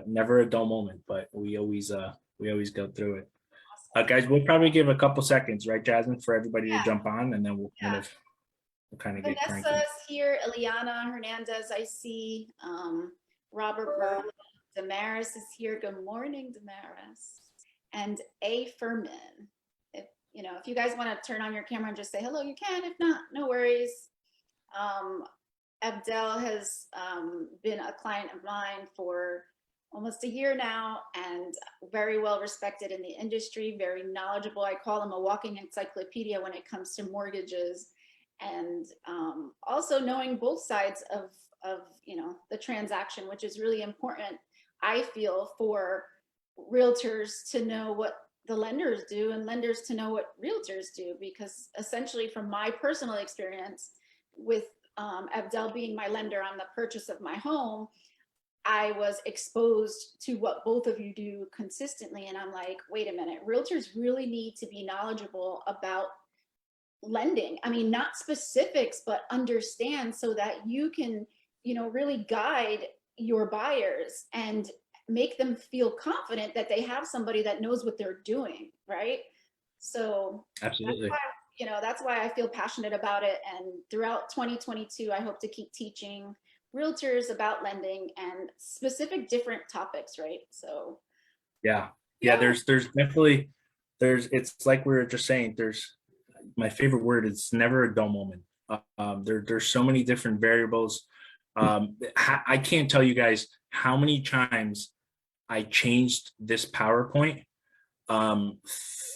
never a dull moment, but we always go through it. Guys, we'll probably give a couple seconds, right, Jasmine, for everybody to jump on, and then we'll kind of get cranky. Vanessa's here, Eliana Hernandez, I see. Robert Berlin, Damaris is here. Good morning, Damaris. And A. Furman. If you guys want to turn on your camera and just say hello, you can. If not, no worries. Abdel has been a client of mine for almost a year now, and very well respected in the industry, very knowledgeable. I call him a walking encyclopedia when it comes to mortgages, and also knowing both sides of the transaction, which is really important, I feel, for realtors to know what the lenders do and lenders to know what realtors do, because essentially from my personal experience with Abdel being my lender on the purchase of my home, I was exposed to what both of you do consistently. And I'm like, wait a minute, realtors really need to be knowledgeable about lending. I mean, not specifics, but understand, so that you can, really guide your buyers and make them feel confident that they have somebody that knows what they're doing, right? So absolutely, that's why I feel passionate about it. And throughout 2022, I hope to keep teaching realtors about lending and specific different topics, right? So yeah. There's definitely, it's like we were just saying, my favorite word is never a dull moment. There's so many different variables. I can't tell you guys how many times I changed this PowerPoint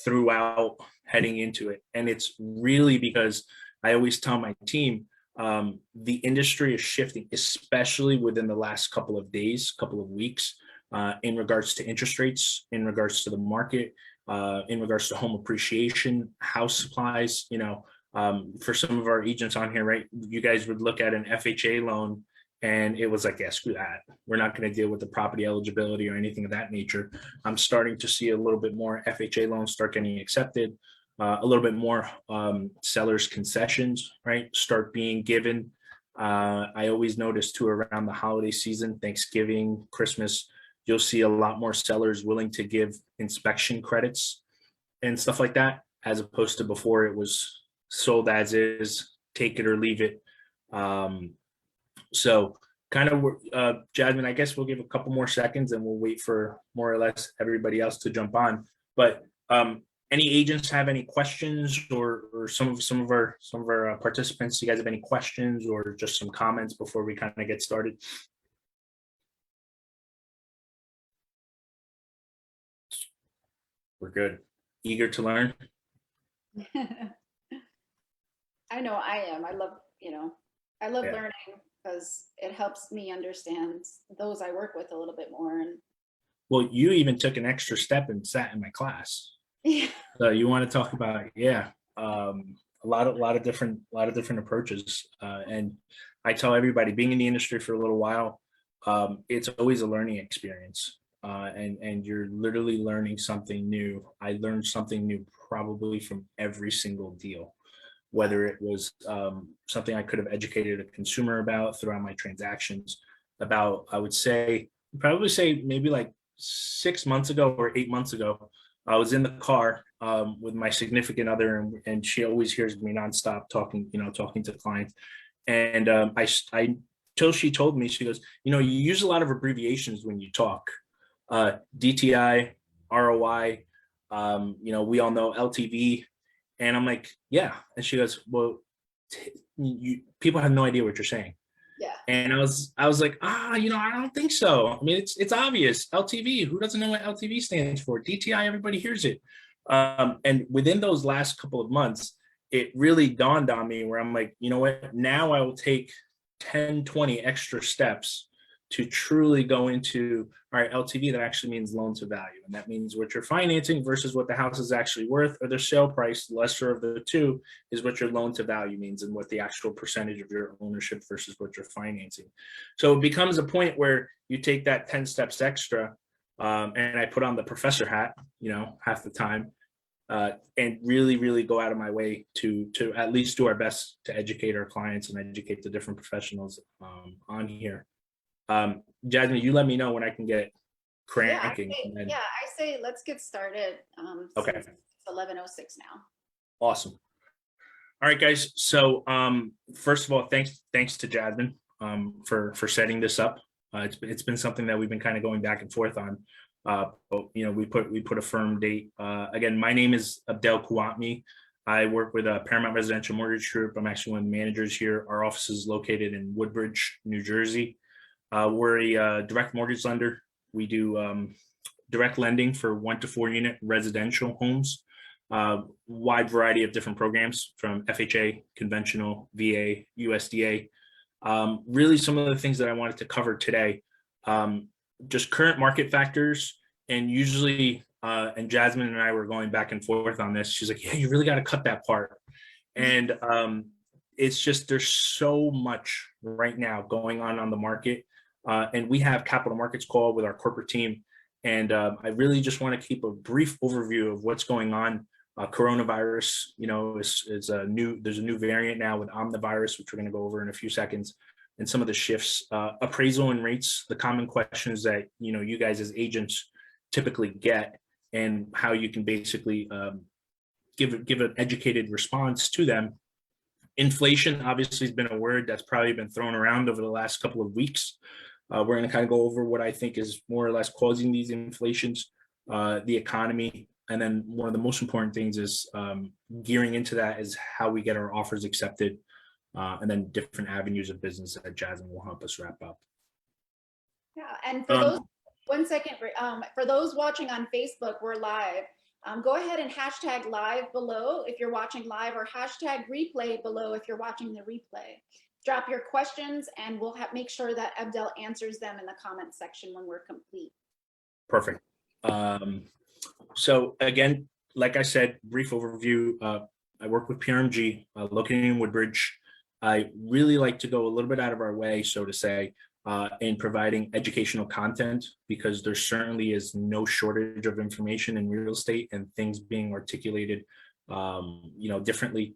throughout heading into it. And it's really because I always tell my team, the industry is shifting, especially within the last couple of days, couple of weeks, in regards to interest rates, in regards to the market, in regards to home appreciation, house supplies. For some of our agents on here, right, you guys would look at an FHA loan and it was like, yeah, screw that. We're not going to deal with the property eligibility or anything of that nature. I'm starting to see a little bit more FHA loans start getting accepted, a little bit more sellers concessions, right, start being given. I always notice too, around the holiday season, Thanksgiving, Christmas, you'll see a lot more sellers willing to give inspection credits and stuff like that, as opposed to before it was sold as is, take it or leave it. So kind of, Jasmine, I guess we'll give a couple more seconds and we'll wait for more or less everybody else to jump on. But any agents have any questions, or some of our participants, do you guys have any questions or just some comments before we kind of get started? We're good. Eager to learn. I know I am. I love learning, because it helps me understand those I work with a little bit more. And well, you even took an extra step and sat in my class. Yeah. So you want to talk about, a lot of different approaches. And I tell everybody, being in the industry for a little while, it's always a learning experience. And you're literally learning something new. I learned something new probably from every single deal, whether it was something I could have educated a consumer about throughout my transactions. About, I would probably say maybe like 6 months ago or 8 months ago, I was in the car with my significant other, and she always hears me nonstop talking to clients. And till she told me, she goes, you use a lot of abbreviations when you talk. DTI, ROI, we all know LTV. And I'm like, yeah. And she goes, well, people have no idea what you're saying. Yeah. And I was like, I don't think so. I mean, it's obvious. LTV, who doesn't know what LTV stands for? DTI, everybody hears it. And within those last couple of months, it really dawned on me where I'm like, you know what, now I will take 10, 20 extra steps to truly go into, all right, LTV, that actually means loan to value. And that means what you're financing versus what the house is actually worth, or the sale price, the lesser of the two, is what your loan to value means, and what the actual percentage of your ownership versus what you're financing. So it becomes a point where you take that 10 steps extra, and I put on the professor hat, half the time, and really, really go out of my way to at least do our best to educate our clients and educate the different professionals on here. Jasmine, you let me know when I can get Yeah, cranking. And then, I say let's get started. okay, Since it's 11:06 now. awesome. All right, guys. So first of all, thanks to Jasmine for setting this up. It's been something that we've been kind of going back and forth on. But you know, we put a firm date. Again, my name is Abdel Khawatmi. I work with a Paramount Residential Mortgage Group. I'm actually one of the managers here. Our office is located in Woodbridge, New Jersey. We're a direct mortgage lender. We do direct lending for 1 to 4 unit residential homes. Wide variety of different programs from FHA, conventional, VA, USDA. Really some of the things that I wanted to cover today, just current market factors, and usually, and Jasmine and I were going back and forth on this. She's like, yeah, you really got to cut that part. And it's just, there's so much right now going on the market. And we have capital markets call with our corporate team. And I really just want to keep a brief overview of what's going on. Coronavirus, you know, there's a new variant now with omnivirus, which we're going to go over in a few seconds, and some of the shifts, appraisal and rates, the common questions that, you know, you guys as agents typically get, and how you can basically give an educated response to them. Inflation obviously has been a word that's probably been thrown around over the last couple of weeks. We're going to kind of go over what I think is more or less causing these inflations, the economy, and then one of the most important things is gearing into that is how we get our offers accepted, and then different avenues of business that Jasmine will help us wrap up. Yeah, and for those, 1 second, for those watching on Facebook, we're live. Go ahead and hashtag live below if you're watching live, or hashtag replay below if you're watching the replay. Drop your questions and we'll make sure that Abdel answers them in the comment section when we're complete. Perfect. So again, like I said, brief overview. I work with PRMG, located in Woodbridge. I really like to go a little bit out of our way, so to say, in providing educational content, because there certainly is no shortage of information in real estate and things being articulated, you know, differently.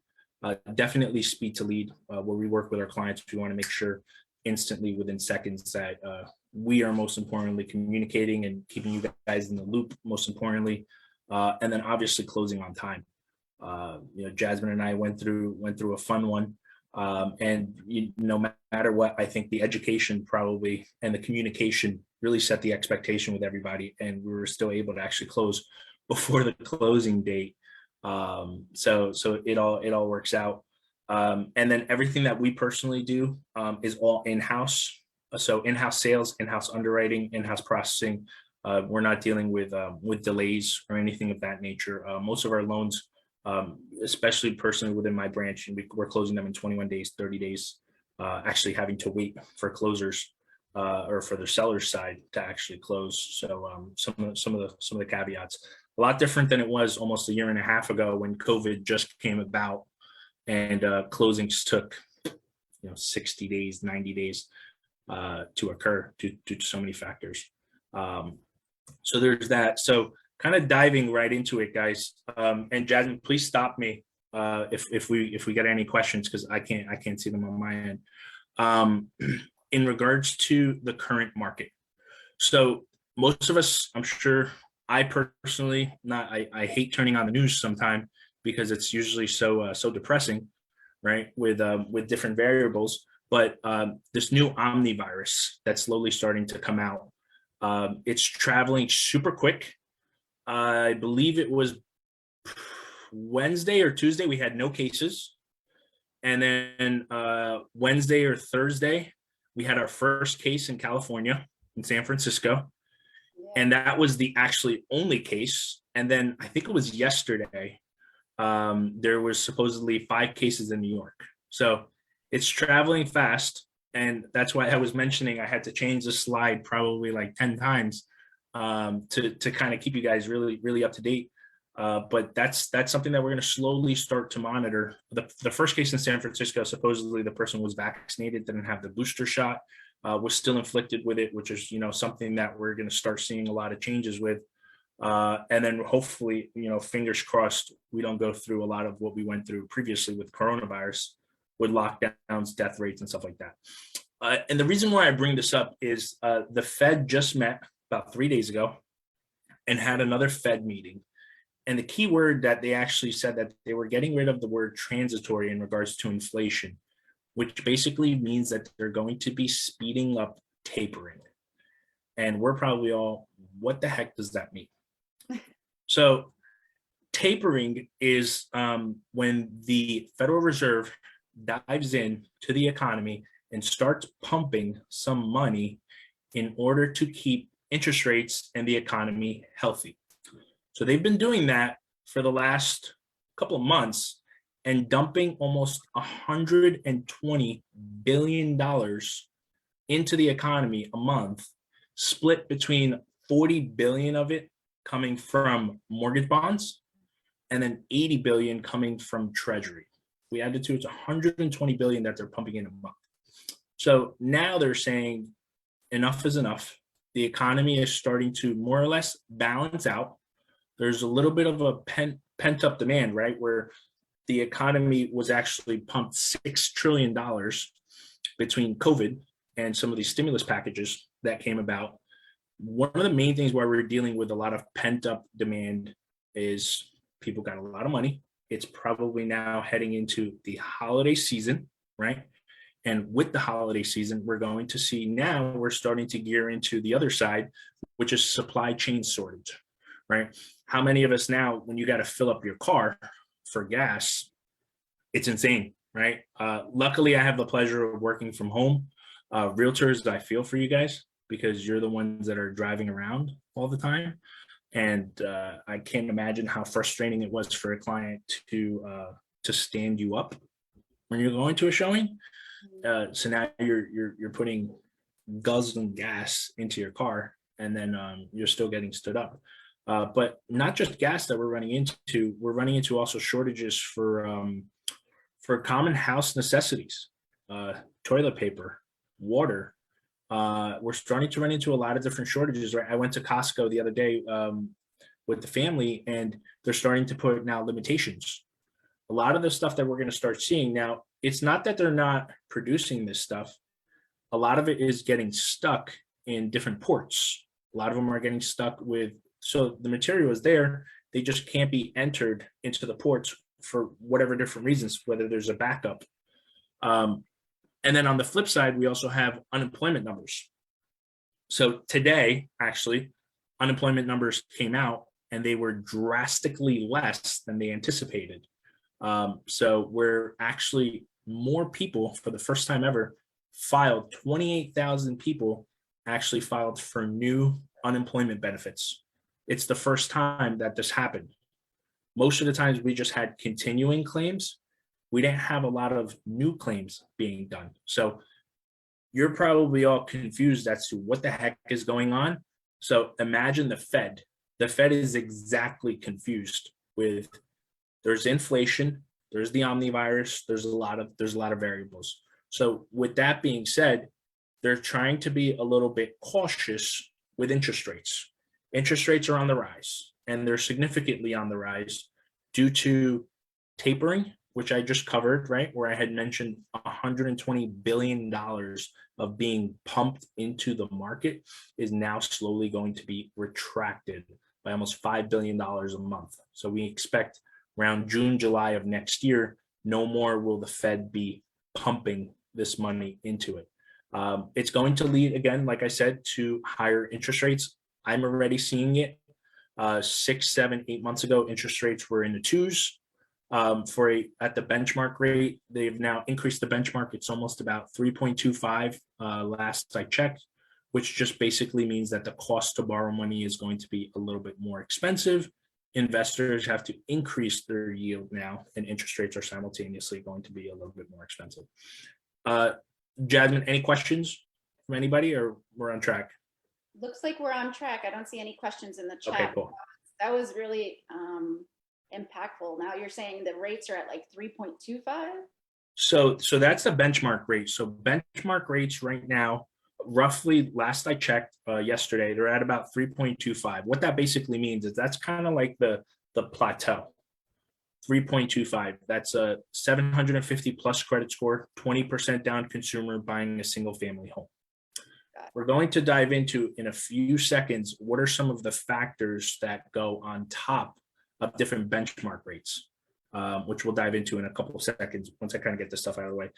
Definitely speed to lead, where we work with our clients. We want to make sure instantly, within seconds, that we are most importantly communicating and keeping you guys in the loop, most importantly, and then obviously closing on time. You know, Jasmine and I went through a fun one, and no matter what, I think the education probably and the communication really set the expectation with everybody, and we were still able to actually close before the closing date. So it all works out. And then everything that we personally do is all in-house. So in-house sales, in-house underwriting, in-house processing. We're not dealing with delays or anything of that nature. Most of our loans, especially personally within my branch, we're closing them in 21 days, 30 days, actually having to wait for closers or for the seller's side to actually close. So some of the caveats, a lot different than it was almost a year and a half ago when COVID just came about, and closings took 60 days, 90 days to occur due to so many factors. So there's that. So kind of diving right into it, guys. And Jasmine, please stop me if we get any questions, because I can't see them on my end. In regards to the current market, so most of us, I'm sure, I personally, I hate turning on the news sometime because it's usually so depressing, right? With different variables. But this new omnivirus that's slowly starting to come out, it's traveling super quick. I believe it was Wednesday or Tuesday we had no cases, and then Wednesday or Thursday we had our first case in California, in San Francisco. And that was the actually only case. And then I think it was yesterday, there was supposedly 5 cases in New York. So it's traveling fast. And that's why I was mentioning I had to change the slide probably like 10 times to kind of keep you guys really, really up to date. But that's something that we're going to slowly start to monitor. The first case in San Francisco, supposedly the person was vaccinated, didn't have the booster shot. Was still inflicted with it, which is, something that we're going to start seeing a lot of changes with. And then hopefully, fingers crossed, we don't go through a lot of what we went through previously with coronavirus, with lockdowns, death rates, and stuff like that. And the reason why I bring this up is the Fed just met about 3 days ago and had another Fed meeting. And the key word that they actually said that they were getting rid of the word transitory in regards to inflation, which basically means that they're going to be speeding up tapering. And we're probably all, what the heck does that mean? So tapering is when the Federal Reserve dives in to the economy and starts pumping some money in order to keep interest rates and the economy healthy. So they've been doing that for the last couple of months and dumping almost $120 billion into the economy a month, split between 40 billion of it coming from mortgage bonds and then 80 billion coming from treasury. We add the two, it's 120 billion that they're pumping in a month. So now they're saying enough is enough. The economy is starting to more or less balance out. There's a little bit of a pent up demand, right? Where the economy was actually pumped $6 trillion between COVID and some of these stimulus packages that came about. One of the main things why we're dealing with a lot of pent up demand is people got a lot of money. It's probably now heading into the holiday season, right? And with the holiday season, we're going to see now we're starting to gear into the other side, which is supply chain shortage, right? How many of us now, when you got to fill up your car for gas, it's insane, right? Luckily, I have the pleasure of working from home. Realtors, I feel for you guys because you're the ones that are driving around all the time. And I can't imagine how frustrating it was for a client to stand you up when you're going to a showing. So now you're putting guzzling gas into your car, and then you're still getting stood up. But not just gas that we're running into also shortages for common house necessities, toilet paper, water. We're starting to run into a lot of different shortages, right? I went to Costco the other day with the family, and they're starting to put now limitations. A lot of the stuff that we're going to start seeing now, it's not that they're not producing this stuff. A lot of it is getting stuck in different ports. A lot of them are getting stuck with, so the material is there, they just can't be entered into the ports for whatever different reasons, whether there's a backup. And then on the flip side, we also have unemployment numbers. So today, actually, unemployment numbers came out and they were drastically less than they anticipated. So we're actually more people for the first time ever filed, 28,000 people actually filed for new unemployment benefits. It's the first time that this happened. Most of the times we just had continuing claims. We didn't have a lot of new claims being done. So you're probably all confused as to what the heck is going on. So imagine the Fed. The Fed is exactly confused with there's inflation, there's the omnivirus, there's a lot of variables. So with that being said, they're trying to be a little bit cautious with interest rates. Interest rates are on the rise, and they're significantly on the rise due to tapering, which I just covered, right? Where I had mentioned $120 billion of being pumped into the market is now slowly going to be retracted by almost $5 billion a month. So we expect around June, July of next year, no more will the Fed be pumping this money into it. It's going to lead, again, like I said, to higher interest rates. I'm already seeing it. 6, 7, 8 months ago, interest rates were in the twos. At the benchmark rate, they've now increased the benchmark. It's almost about 3.25 last I checked, which just basically means that the cost to borrow money is going to be a little bit more expensive. Investors have to increase their yield now, and interest rates are simultaneously going to be a little bit more expensive. Jasmine, any questions from anybody, or we're on track? Looks like we're on track. I don't see any questions in the chat. Okay, cool. That was really impactful. Now you're saying the rates are at like 3.25? So that's the benchmark rate. So benchmark rates right now, roughly, last I checked yesterday, they're at about 3.25. What that basically means is that's kind of like the plateau. 3.25. That's a 750 plus credit score, 20% down consumer buying a single family home. We're going to dive into in a few seconds what are some of the factors that go on top of different benchmark rates, which we'll dive into in a couple of seconds once I kind of get this stuff out of the way.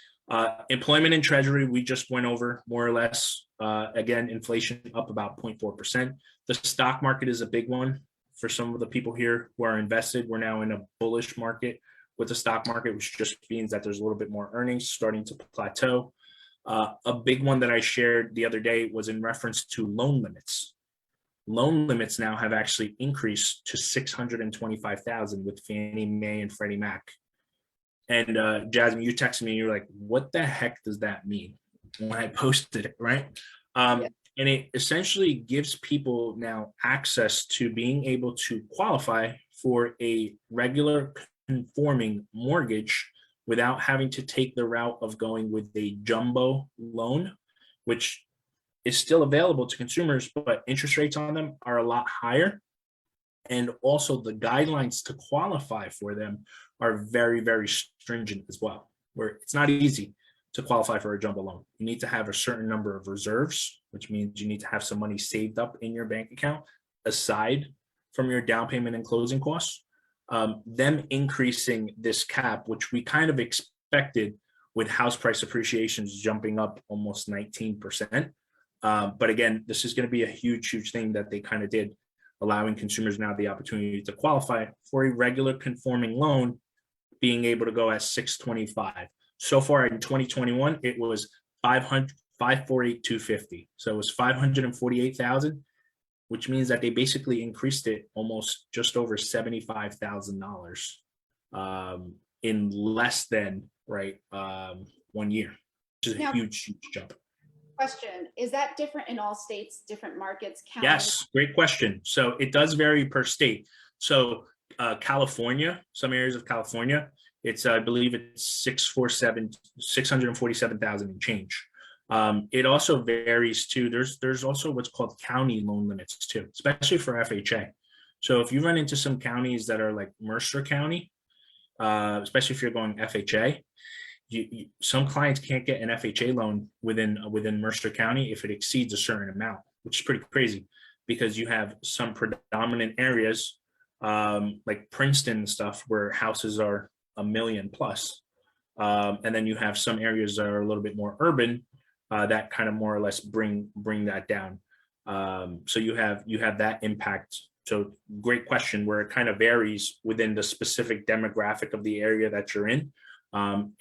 Employment and treasury, we just went over more or less. Again, inflation up about 0.4%. The stock market is a big one for some of the people here who are invested. We're now in a bullish market with the stock market, which just means that there's a little bit more earnings starting to plateau. A big one that I shared the other day was in reference to loan limits. Loan limits now have actually increased to 625,000 with Fannie Mae and Freddie Mac. And Jasmine, you texted me, you're like, what the heck does that mean? When I posted it, right? And it essentially gives people now access to being able to qualify for a regular conforming mortgage without having to take the route of going with a jumbo loan, which is still available to consumers, but interest rates on them are a lot higher. And also the guidelines to qualify for them are very, very stringent as well, where it's not easy to qualify for a jumbo loan. You need to have a certain number of reserves, which means you need to have some money saved up in your bank account aside from your down payment and closing costs. Them increasing this cap, which we kind of expected with house price appreciations jumping up almost 19%. But again, this is going to be a huge, huge thing that they kind of did, allowing consumers now the opportunity to qualify for a regular conforming loan, being able to go at 625. So far in 2021, it was 548,250. So it was 548,000, which means that they basically increased it almost just over $75,000 in less than 1 year, which is a huge, huge jump. Question, is that different in all states, different markets, counties? Yes, great question. So it does vary per state. So California, some areas of California, I believe it's 647,000 and change. It also varies too. There's also what's called county loan limits too, especially for FHA. So if you run into some counties that are like Mercer County, especially if you're going FHA, some clients can't get an FHA loan within Mercer County if it exceeds a certain amount, which is pretty crazy because you have some predominant areas like Princeton and stuff where houses are $1 million plus. And then you have some areas that are a little bit more urban that kind of more or less bring that down. So you have that impact. So great question, where it kind of varies within the specific demographic of the area that you're in.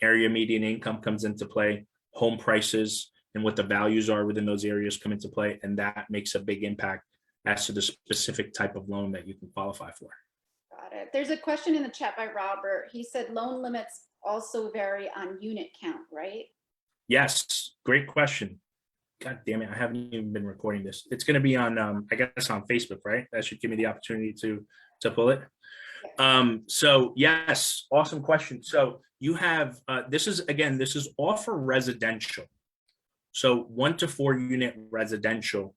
Area median income comes into play, home prices and what the values are within those areas come into play, and that makes a big impact as to the specific type of loan that you can qualify for. Got it. There's a question in the chat by Robert. He said loan limits also vary on unit count, right? Yes, great question. God damn it, I haven't even been recording this. It's going to be on, I guess, on Facebook, right? That should give me the opportunity to pull it. So yes, awesome question. So you have, this is all for residential. So 1 to 4 unit residential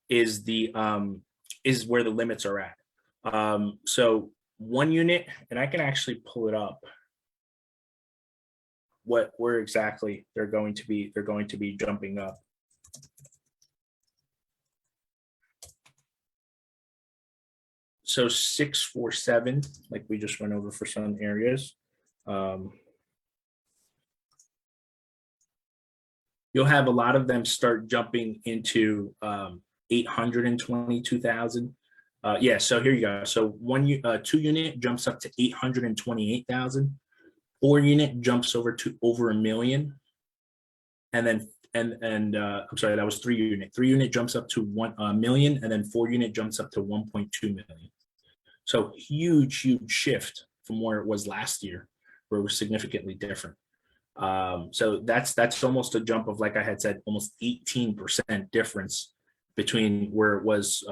is where the limits are at. So 1 unit, and I can actually pull it up, where exactly they're going to be jumping up. So 647, like we just went over for some areas. You'll have a lot of them start jumping into 822,000. Yeah, so here you go. So 2 unit jumps up to 828,000. 4 unit jumps over $1 million. And then I'm sorry, that was 3 unit. 3 unit jumps up to $1 million, and then 4 unit jumps up to 1.2 million. So huge, huge shift from where it was last year, where it was significantly different. So that's almost a jump of, like I had said, almost 18% difference between where it was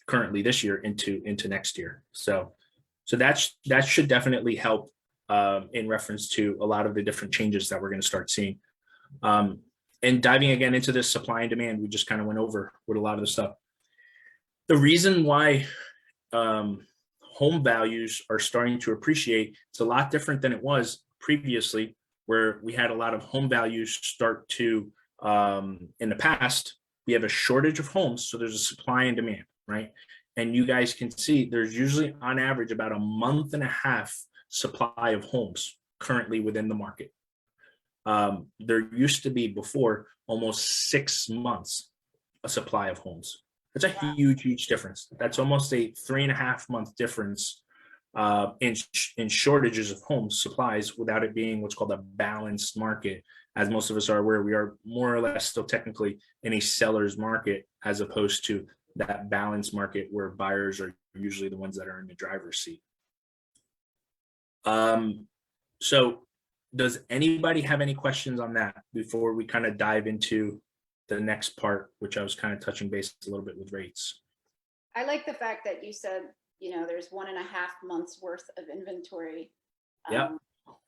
currently this year into next year. So that should definitely help in reference to a lot of the different changes that we're going to start seeing. And diving again into this supply and demand, we just kind of went over with a lot of the stuff. The reason why home values are starting to appreciate. It's a lot different than it was previously, where we had a lot of home values start to, in the past, we have a shortage of homes, so there's a supply and demand, right? And you guys can see there's usually on average about a month and a half supply of homes currently within the market. There used to be before almost 6 months a supply of homes. That's a huge difference. That's almost a 3.5 month difference in shortages of home supplies without it being what's called a balanced market. As most of us are aware, we are more or less still technically in a seller's market, as opposed to that balanced market where buyers are usually the ones that are in the driver's seat. So does anybody have any questions on that before we kind of dive into the next part, which I was kind of touching base a little bit with rates? I like the fact that you said, there's 1.5 months worth of inventory. Yeah.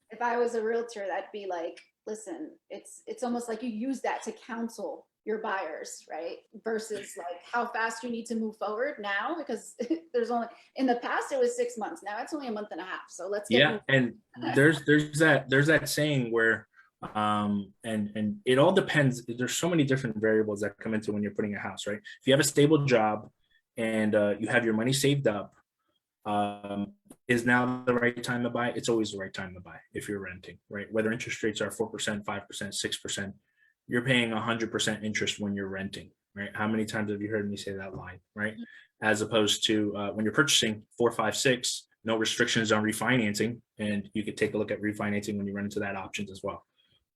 If I was a realtor, that'd be like, listen, it's almost like you use that to counsel your buyers, right? Versus like how fast you need to move forward now, because there's only, in the past it was 6 months. Now it's only 1.5 months. So let's get and there's that saying where and it all depends. There's so many different variables that come into when you're putting a house, right? If you have a stable job and you have your money saved up, is now the right time to buy? It's always the right time to buy if you're renting, right? Whether interest rates are 4%, 5%, 6%, you're paying 100% interest when you're renting, right? How many times have you heard me say that line, right? As opposed to when you're purchasing 4, 5, 6, no restrictions on refinancing, and you could take a look at refinancing when you run into that options as well.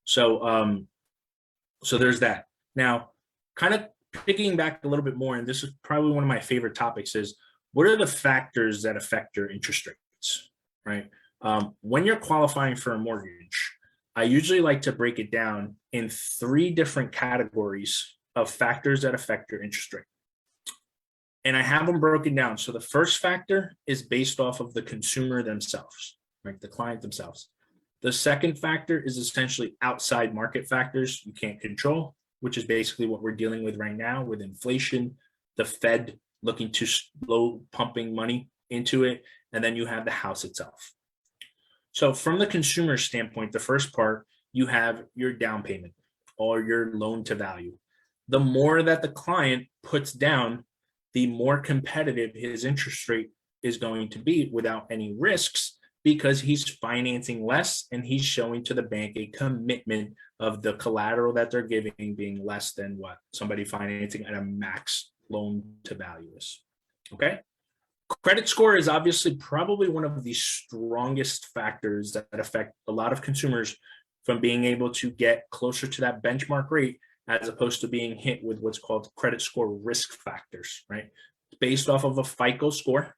So, so there's that. Now, kind of picking back a little bit more, and this is probably one of my favorite topics, is what are the factors that affect your interest rates, right? When you're qualifying for a mortgage, I usually like to break it down in 3 different categories of factors that affect your interest rate. And I have them broken down. So the first factor is based off of the consumer themselves, right? The client themselves. The second factor is essentially outside market factors you can't control, which is basically what we're dealing with right now with inflation, the Fed looking to slow pumping money into it, and then you have the house itself. So from the consumer standpoint, the first part, you have your down payment or your loan to value. The more that the client puts down, the more competitive his interest rate is going to be without any risks, because he's financing less and he's showing to the bank a commitment of the collateral that they're giving being less than what somebody financing at a max loan to value is. Okay. Credit score is obviously probably one of the strongest factors that affect a lot of consumers from being able to get closer to that benchmark rate, as opposed to being hit with what's called credit score risk factors, right? Based off of a FICO score.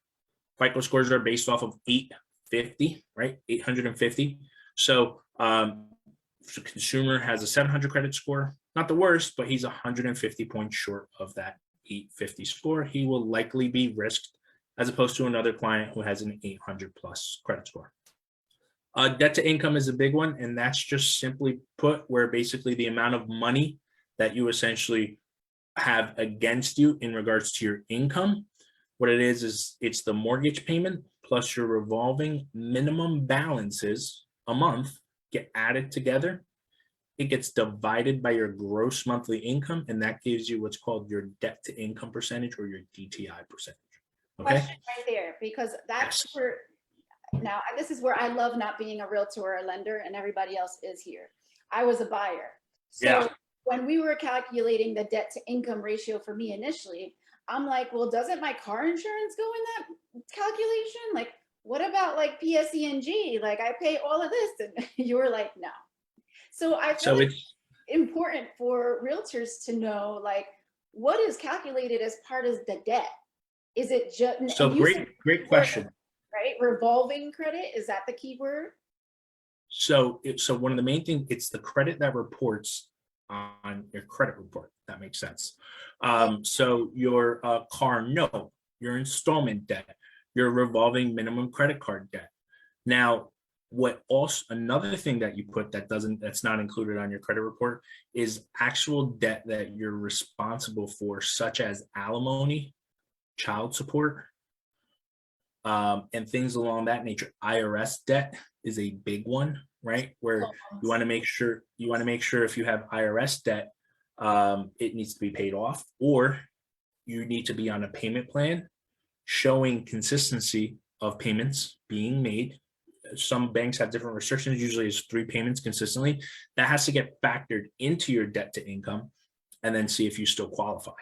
FICO scores are based off of 850, right? 850. So if the consumer has a 700 credit score, not the worst, but he's 150 points short of that 850 score, he will likely be risked, as opposed to another client who has an 800 plus credit score. Debt to income is a big one, and that's just simply put where basically the amount of money that you essentially have against you in regards to your income. What it is it's the mortgage payment plus your revolving minimum balances a month get added together. It gets divided by your gross monthly income, and that gives you what's called your debt to income percentage, or your DTI percentage. Okay. Question right there, because that's where, now this is where I love not being a realtor or a lender, and everybody else is here. I was a buyer. So when we were calculating the debt to income ratio for me initially, I'm like, well, doesn't my car insurance go in that calculation? Like, what about like PSE&G? Like, I pay all of this. And you were like, no. So I feel like it's important for realtors to know, like, what is calculated as part of the debt? Is it just— so great question, right? Revolving credit, is that the key word? So one of the main things, it's the credit that reports on your credit report. That makes sense. So your car note, your installment debt, your revolving minimum credit card debt. Now, what also another thing that you put that's not included on your credit report is actual debt that you're responsible for, such as alimony, child support, and things along that nature. IRS debt is a big one, right? Where you want to make sure if you have IRS debt, it needs to be paid off, or you need to be on a payment plan showing consistency of payments being made. Some banks have different restrictions. Usually it's 3 payments consistently. That has to get factored into your debt to income and then see if you still qualify.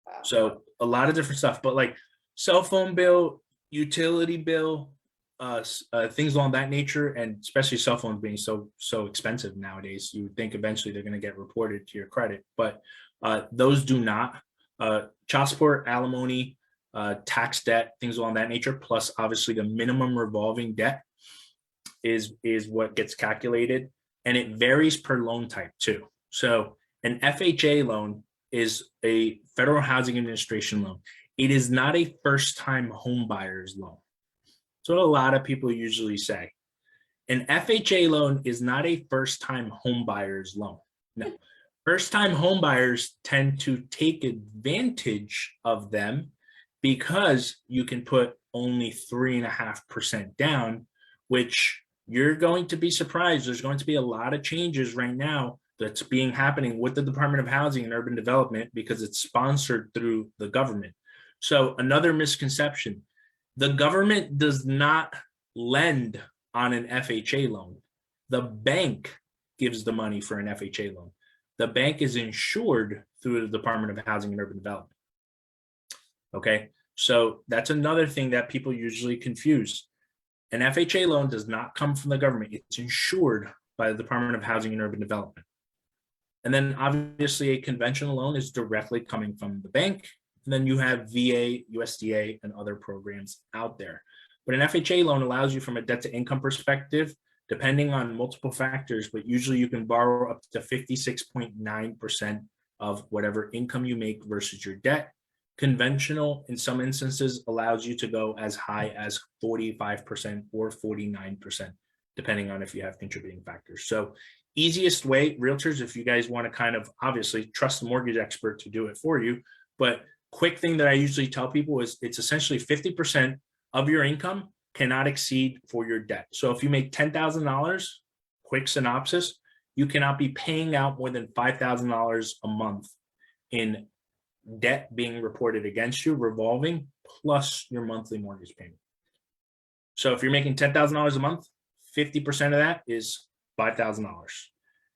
Wow. So a lot of different stuff, but like cell phone bill, utility bill, things along that nature, and especially cell phones being so expensive nowadays, you would think eventually they're going to get reported to your credit, but those do not. Child support, alimony, tax debt, things along that nature, plus obviously the minimum revolving debt is what gets calculated, and it varies per loan type too. So an FHA loan is a Federal Housing Administration loan. It is not a first-time home buyer's loan. So a lot of people usually say. An FHA loan is not a first-time home buyer's loan. No. First-time home buyers tend to take advantage of them because you can put only 3.5% down, which you're going to be surprised. There's going to be a lot of changes right now that's happening with the Department of Housing and Urban Development because it's sponsored through the government. So another misconception, the government does not lend on an FHA loan. The bank gives the money for an FHA loan. The bank is insured through the Department of Housing and Urban Development. Okay, so that's another thing that people usually confuse. An FHA loan does not come from the government. It's insured by the Department of Housing and Urban Development. And then obviously a conventional loan is directly coming from the bank. And then you have VA, USDA, and other programs out there. But an FHA loan allows you from a debt to income perspective, depending on multiple factors, but usually you can borrow up to 56.9% of whatever income you make versus your debt. Conventional, in some instances, allows you to go as high as 45% or 49%, depending on if you have contributing factors. So easiest way, realtors, if you guys want to kind of obviously trust the mortgage expert to do it for you, but quick thing that I usually tell people is it's essentially 50% of your income cannot exceed for your debt. So if you make $10,000, quick synopsis, you cannot be paying out more than $5,000 a month in debt being reported against you, revolving, plus your monthly mortgage payment. So if you're making $10,000 a month, 50% of that is $5,000.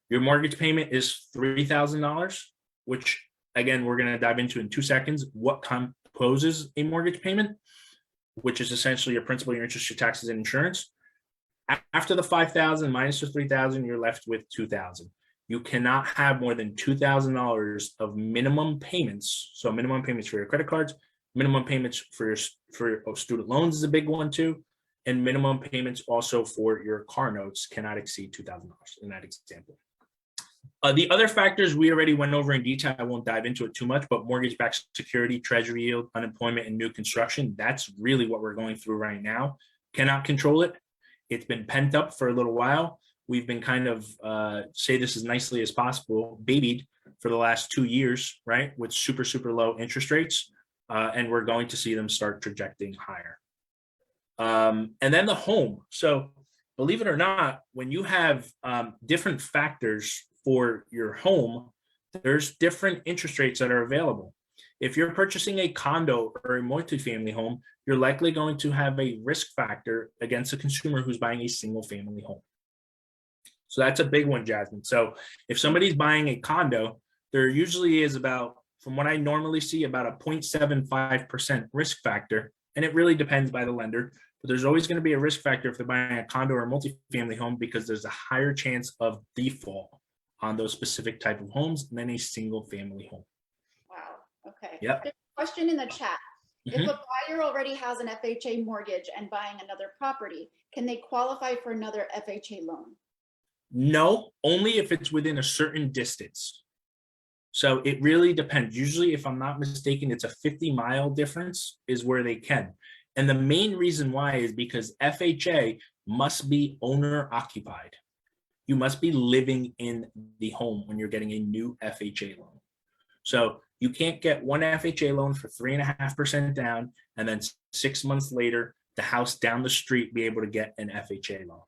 Your mortgage payment is $3,000, which again, we're going to dive into in 2 seconds what composes a mortgage payment, which is essentially your principal, your interest, your taxes, and insurance. After the $5,000 minus the $3,000, you're left with $2,000. You cannot have more than $2,000 of minimum payments. So minimum payments for your credit cards, minimum payments for your student loans is a big one too, and minimum payments also for your car notes cannot exceed $2,000 in that example. The other factors we already went over in detail. I won't dive into it too much, but mortgage-backed security, treasury yield, unemployment, and new construction, that's really what we're going through right now. Cannot control it. It's been pent up for a little while. We've been kind of, say this as nicely as possible, babied for the last 2 years, right, with super, super low interest rates, and we're going to see them start trajecting higher. And then the home. So believe it or not, when you have different factors for your home, there's different interest rates that are available. If you're purchasing a condo or a multifamily home, you're likely going to have a risk factor against a consumer who's buying a single family home. So that's a big one, Jasmine. So if somebody's buying a condo, there usually is about, from what I normally see, about a 0.75% risk factor. And it really depends by the lender, but there's always going to be a risk factor if they're buying a condo or a multifamily home because there's a higher chance of default on those specific type of homes than a single family home. Wow. Okay. Yep. There's a question in the chat. If a buyer already has an FHA mortgage and buying another property, can they qualify for another FHA loan? No, only if it's within a certain distance. So it really depends. Usually, if I'm not mistaken, it's a 50-mile difference is where they can. And the main reason why is because FHA must be owner occupied. You must be living in the home when you're getting a new FHA loan. So You can't get one FHA loan for 3.5% down, and then 6 months later, the house down the street be able to get an FHA loan.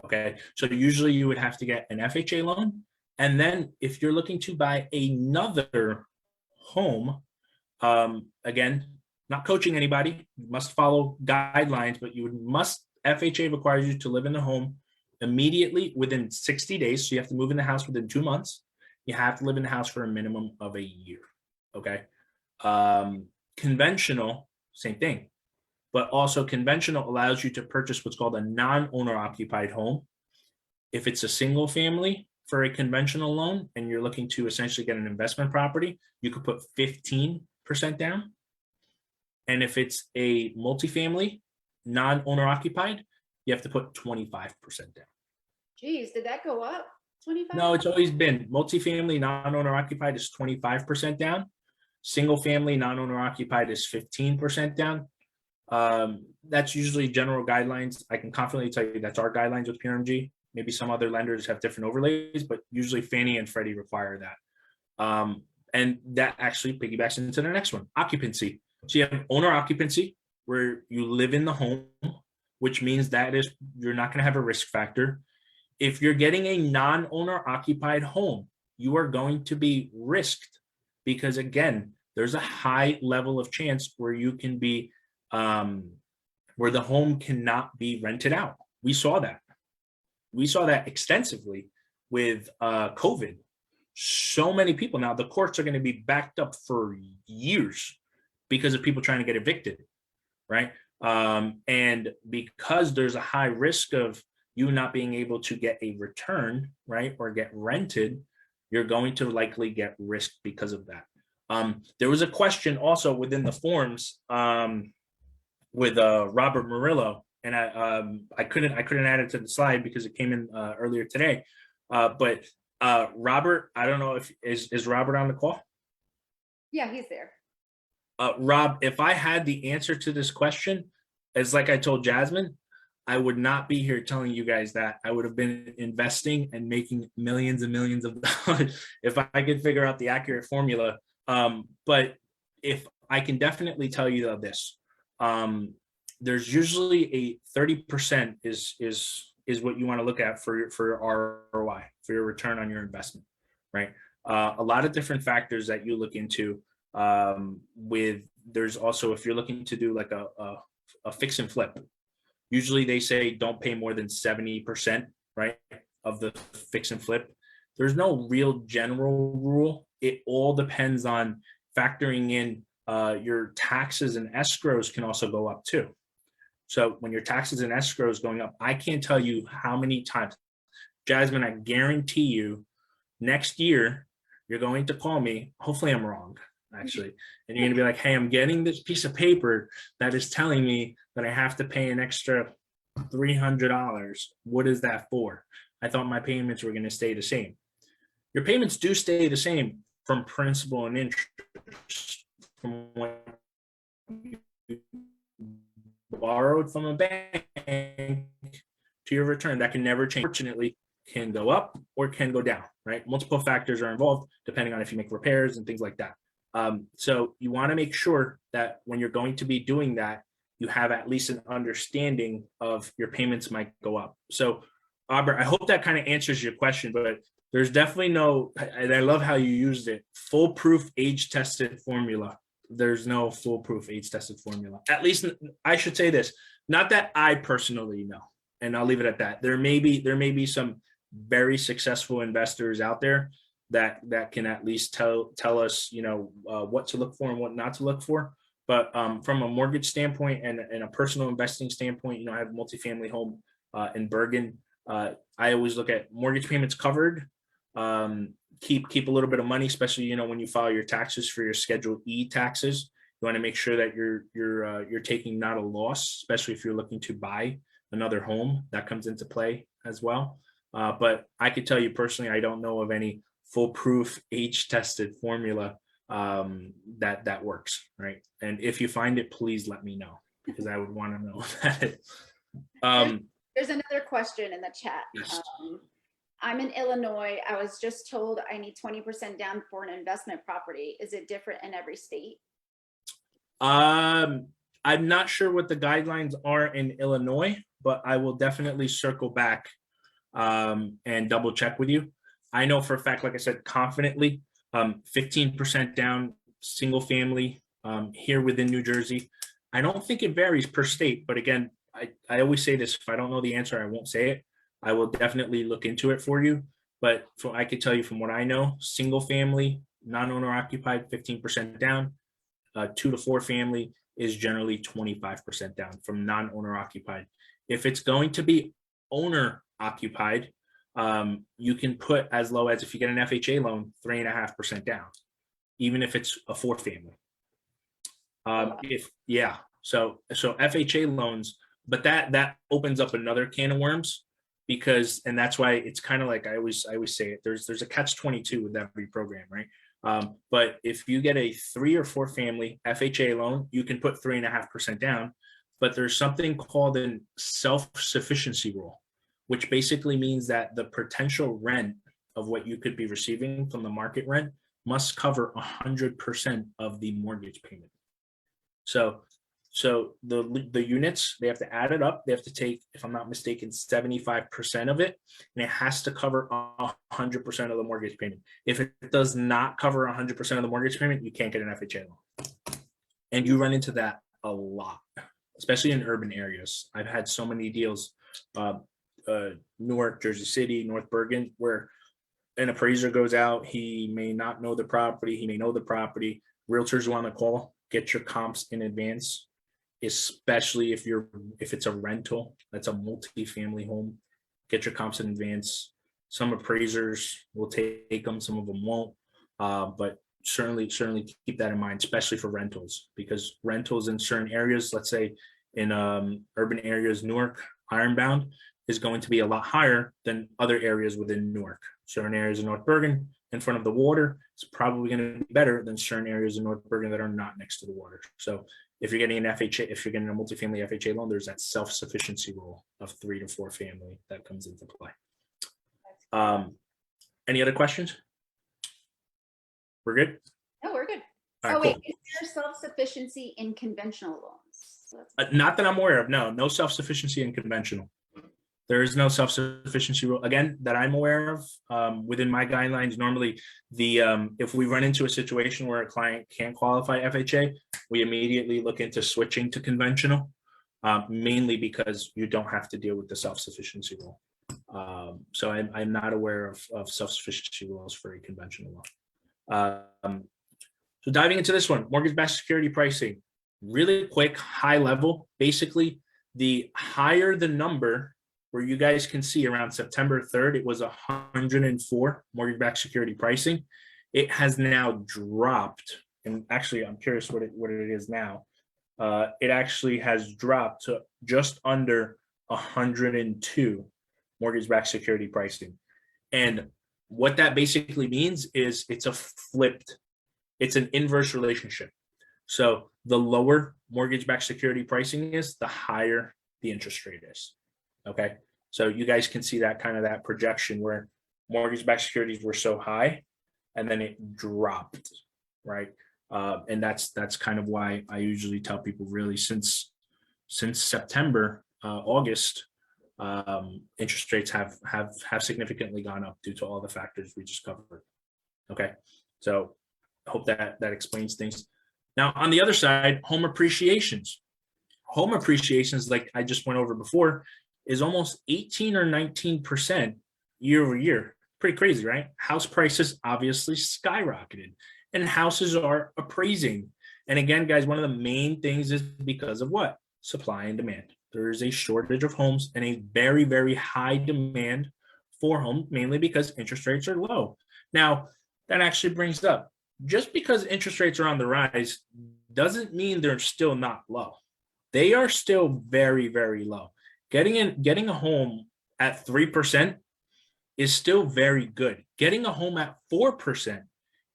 Okay, so usually you would have to get an FHA loan. And then if you're looking to buy another home, again, not coaching anybody, you must follow guidelines, but FHA requires you to live in the home immediately within 60 days. So you have to move in the house within 2 months. You have to live in the house for a minimum of a year. Okay. Conventional, same thing. But also conventional allows you to purchase what's called a non-owner occupied home. If it's a single family for a conventional loan and you're looking to essentially get an investment property, you could put 15% down. And if it's a multifamily, non-owner occupied, you have to put 25% down. Geez, did that go up? 25? No, it's always been multifamily, non-owner occupied is 25% down. Single family, non-owner occupied is 15% down. That's usually general guidelines. I can confidently tell you that's our guidelines with PRMG. Maybe some other lenders have different overlays, but usually Fannie and Freddie require that. And that actually piggybacks into the next one, occupancy. So you have owner occupancy, where you live in the home, which means that you're not going to have a risk factor. If you're getting a non-owner occupied home, you are going to be risked because, again, there's a high level of chance where you can be where the home cannot be rented out. We saw that. We saw that extensively with COVID. So many people now, the courts are going to be backed up for years because of people trying to get evicted, right? And because there's a high risk of you not being able to get a return, right, or get rented, you're going to likely get risked because of that. There was a question also within the forms with Robert Murillo, and I couldn't add it to the slide because it came in earlier today. But Robert, I don't know if is Robert on the call? Yeah, he's there. Rob, if I had the answer to this question, it's like I told Jasmine, I would not be here telling you guys that. I would have been investing and making millions and millions of dollars if I could figure out the accurate formula. But if I can definitely tell you this, there's usually a 30% is what you want to look at for your ROI, for your return on your investment, right? A lot of different factors that you look into. There's also, if you're looking to do like a fix and flip, usually they say don't pay more than 70%, right, of the fix and flip. There's no real general rule. It all depends on factoring in your taxes and escrows can also go up too. So when your taxes and escrows going up, I can't tell you how many times, Jasmine, I guarantee you next year, you're going to call me. Hopefully I'm wrong, actually. And you're going to be like, hey, I'm getting this piece of paper that is telling me that I have to pay an extra $300. What is that for? I thought my payments were going to stay the same. Your payments do stay the same from principal and interest from what you borrowed from a bank to your return. That can never change. Fortunately, can go up or can go down, right? Multiple factors are involved depending on if you make repairs and things like that. So you want to make sure that when you're going to be doing that, you have at least an understanding of your payments might go up. So Albert, I hope that kind of answers your question, but there's definitely no, and I love how you used it, foolproof age-tested formula. There's no foolproof age-tested formula. At least I should say this, not that I personally know, and I'll leave it at that. There may be some very successful investors out there that can at least tell us, what to look for and what not to look for. But from a mortgage standpoint and a personal investing standpoint, I have a multifamily home in Bergen. I always look at mortgage payments covered. Keep a little bit of money, especially when you file your taxes for your Schedule E taxes. You want to make sure that you're taking not a loss, especially if you're looking to buy another home. That comes into play as well. But I could tell you personally, I don't know of any foolproof age-tested formula that works, right? And if you find it, please let me know, because I would want to know that. There's another question in the chat. Yes. I'm in Illinois. I was just told I need 20% down for an investment property. Is it different in every state? I'm not sure what the guidelines are in Illinois, but I will definitely circle back and double check with you. I know for a fact, like I said, confidently, 15% down, single family here within New Jersey. I don't think it varies per state, but again, I always say this, if I don't know the answer, I won't say it. I will definitely look into it for you. But I could tell you from what I know, single family, non-owner occupied, 15% down. 2 to 4 family is generally 25% down from non-owner occupied. If it's going to be owner occupied, you can put as low as, if you get an FHA loan, 3.5% down, even if it's a 4 family. So FHA loans, but that opens up another can of worms, because, and that's why it's kind of like I always say it, there's a catch-22 with every program, right? But if you get a 3 or 4 family FHA loan, you can put 3.5% down, but there's something called a self-sufficiency rule, which basically means that the potential rent of what you could be receiving from the market rent must cover 100% of the mortgage payment. So the units, they have to add it up. They have to take, if I'm not mistaken, 75% of it, and it has to cover 100% of the mortgage payment. If it does not cover 100% of the mortgage payment, you can't get an FHA loan. And you run into that a lot, especially in urban areas. I've had so many deals, Newark, Jersey City, North Bergen, where an appraiser goes out. He may not know the property. He may know the property. Realtors want to call, get your comps in advance, especially if it's a rental, that's a multi-family home. Get your comps in advance. Some appraisers will take them, some of them won't, but certainly keep that in mind, especially for rentals, because rentals in certain areas, let's say in urban areas, Newark, Ironbound is going to be a lot higher than other areas within Newark. Certain areas in North Bergen, in front of the water, it's probably going to be better than certain areas in North Bergen that are not next to the water. So if you're getting an FHA, if you're getting a multifamily FHA loan, there's that self-sufficiency rule of 3 to 4 family that comes into play. Any other questions? We're good? No, we're good. All right, wait, cool. is there self-sufficiency in conventional loans? So Not that I'm aware of. No self-sufficiency in conventional. There is no self-sufficiency rule, again, that I'm aware of. Within my guidelines, normally if we run into a situation where a client can't qualify FHA, we immediately look into switching to conventional, mainly because you don't have to deal with the self-sufficiency rule. So I'm not aware of self-sufficiency rules for a conventional loan. So diving into this one, mortgage-backed security pricing, really quick, high level. Basically, the higher the number, where you guys can see around September 3rd, it was 104 mortgage-backed security pricing. It has now dropped, and actually, I'm curious what it is now. It actually has dropped to just under 102 mortgage-backed security pricing. And what that basically means is it's an inverse relationship. So the lower mortgage-backed security pricing is, the higher the interest rate is. Okay, so you guys can see that kind of that projection where mortgage-backed securities were so high, and then it dropped, right? And that's kind of why I usually tell people, really, since September, August, interest rates have significantly gone up due to all the factors we just covered. Okay, so I hope that explains things. Now, on the other side, home appreciations. Home appreciations, like I just went over before, is almost 18 or 19% year over year. Pretty crazy, right? House prices obviously skyrocketed, and houses are appraising. And again, guys, one of the main things is because of what? Supply and demand. There is a shortage of homes and a very, very high demand for homes, mainly because interest rates are low. Now, that actually brings up, just because interest rates are on the rise doesn't mean they're still not low. They are still very, very low. Getting a home at 3% is still very good. Getting a home at 4%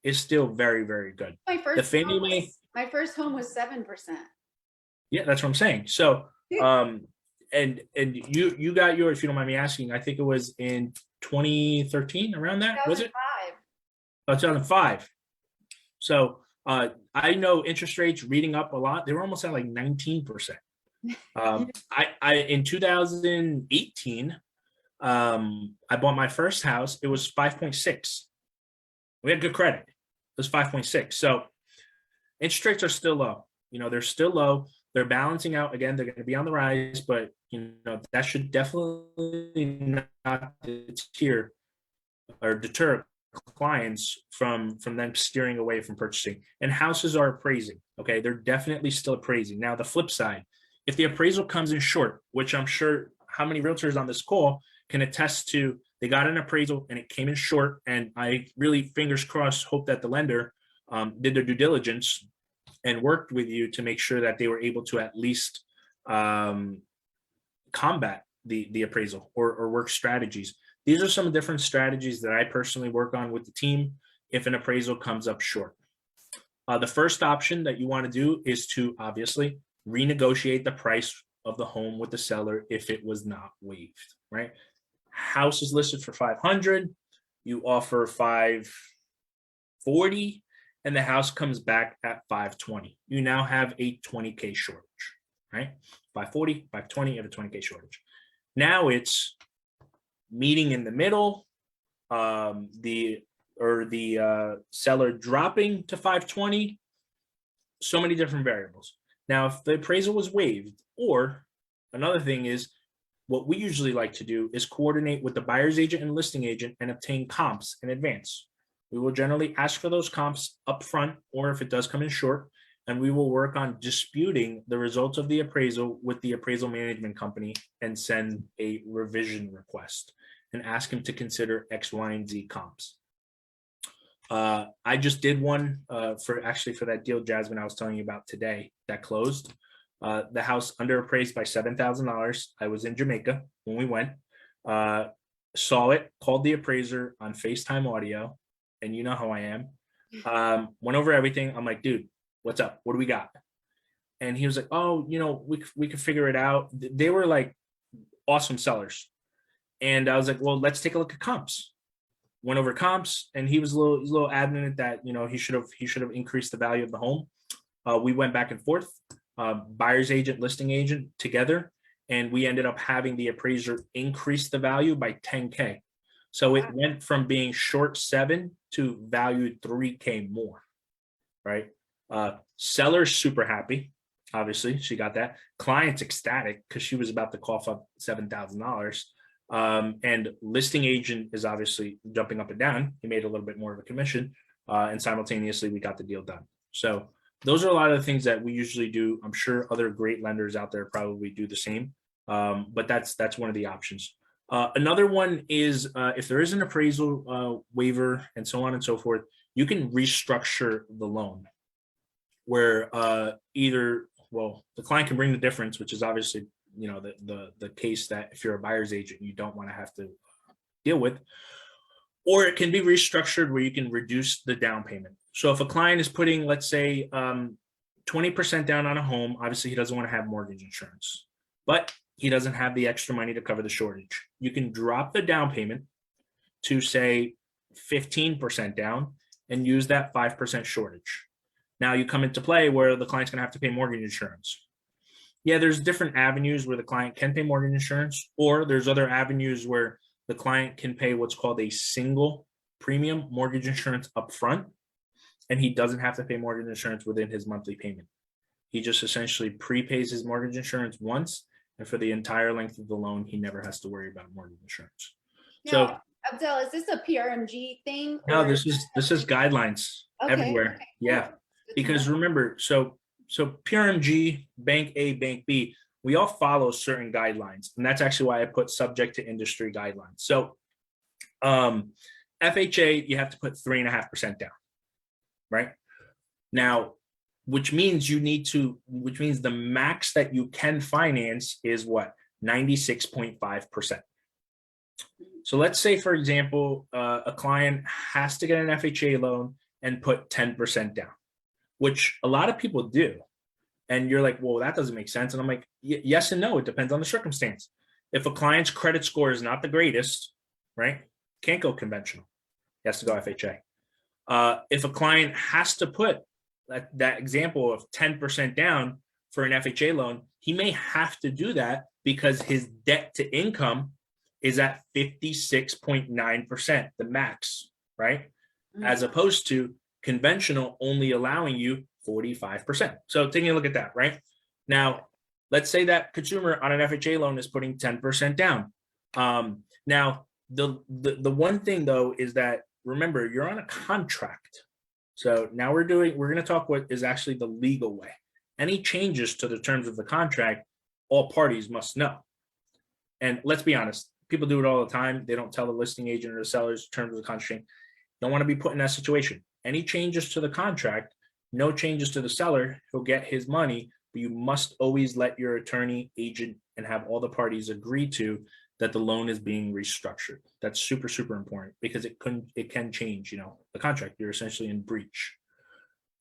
is still very, very good. my first home was 7%. Yeah, that's what I'm saying. So and you got yours, if you don't mind me asking, I think it was in 2013, around that, was it? 2005. So I know interest rates reading up a lot. They were almost at like 19%. I in 2018, I bought my first house. It was 5.6. We had good credit. It was 5.6. So interest rates are still low. You know, they're still low. They're balancing out. Again, they're going to be on the rise, but you know, that should definitely not deter or deter clients from them steering away from purchasing. And houses are appraising. Okay, they're definitely still appraising. Now, the flip side, if the appraisal comes in short, which I'm sure how many realtors on this call can attest to, they got an appraisal and it came in short, and I really, fingers crossed, hope that the lender did their due diligence and worked with you to make sure that they were able to at least combat the appraisal or work strategies. These are some different strategies that I personally work on with the team if an appraisal comes up short. The first option that you want to do is to obviously renegotiate the price of the home with the seller if it was not waived, right? House is listed for 500, you offer 540, and the house comes back at 520. You now have a 20K shortage, right? 540, 520, you have a 20K shortage. Now it's meeting in the middle, the seller dropping to 520, so many different variables. Now, if the appraisal was waived, or another thing is, what we usually like to do is coordinate with the buyer's agent and listing agent and obtain comps in advance. We will generally ask for those comps up front, or if it does come in short, and we will work on disputing the results of the appraisal with the appraisal management company and send a revision request and ask him to consider X, Y, and Z comps. I just did one for that deal, Jasmine, I was telling you about today that closed. The house under appraised by $7,000. I was in Jamaica when we went, saw it, called the appraiser on FaceTime audio, and you know how I am. Went over everything. I'm like, dude, what's up? What do we got? And he was like, oh, you know, we could figure it out. They were like awesome sellers. And I was like, well, let's take a look at comps. Went over comps, and he was a little adamant that, you know, he should have increased the value of the home. We went back and forth, buyer's agent, listing agent together, and we ended up having the appraiser increase the value by 10K. So it went from being short 7 to valued 3K more, right? Seller's super happy. Obviously, she got that. Client's ecstatic because she was about to cough up $7,000. And listing agent is obviously jumping up and down. He made a little bit more of a commission, and simultaneously we got the deal done. So those are a lot of the things that we usually do. I'm sure other great lenders out there probably do the same, but that's one of the options. Another one is if there is an appraisal waiver and so on and so forth, you can restructure the loan where either, well, the client can bring the difference, which is obviously, you know, the case that if you're a buyer's agent, you don't want to have to deal with, or it can be restructured where you can reduce the down payment. So if a client is putting, let's say, 20% down on a home, obviously he doesn't want to have mortgage insurance, but he doesn't have the extra money to cover the shortage. You can drop the down payment to say 15% down and use that 5% shortage. Now you come into play where the client's going to have to pay mortgage insurance. Yeah, there's different avenues where the client can pay mortgage insurance, or there's other avenues where the client can pay what's called a single premium mortgage insurance upfront, and he doesn't have to pay mortgage insurance within his monthly payment. He just essentially prepays his mortgage insurance once, and for the entire length of the loan, he never has to worry about mortgage insurance. Now, So, Abdel, is this a PRMG thing? No, this is guidelines everywhere. Okay, yeah, cool. Because remember, so PRMG, Bank A, Bank B, we all follow certain guidelines, and that's actually why I put subject to industry guidelines. So FHA, you have to put 3.5% down, right? Now, which means the max that you can finance is what? 96.5%. So let's say, for example, a client has to get an FHA loan and put 10% down, which a lot of people do. And you're like, well, that doesn't make sense. And I'm like, yes and no, it depends on the circumstance. If a client's credit score is not the greatest, right, can't go conventional. He has to go FHA. If a client has to put that example of 10% down for an FHA loan, he may have to do that because his debt to income is at 56.9%, the max, right? As opposed to conventional only allowing you 45%. So taking a look at that, right? Now, let's say that consumer on an FHA loan is putting 10% down. Now, the one thing though is that, remember, you're on a contract. So now we're going to talk what is actually the legal way. Any changes to the terms of the contract, all parties must know. And let's be honest, people do it all the time. They don't tell the listing agent or the seller's terms of the contract. Don't want to be put in that situation. Any changes to the contract, no changes to the seller, he'll get his money, but you must always let your attorney, agent, and have all the parties agree to that the loan is being restructured. That's super, super important because it can change, the contract. You're essentially in breach.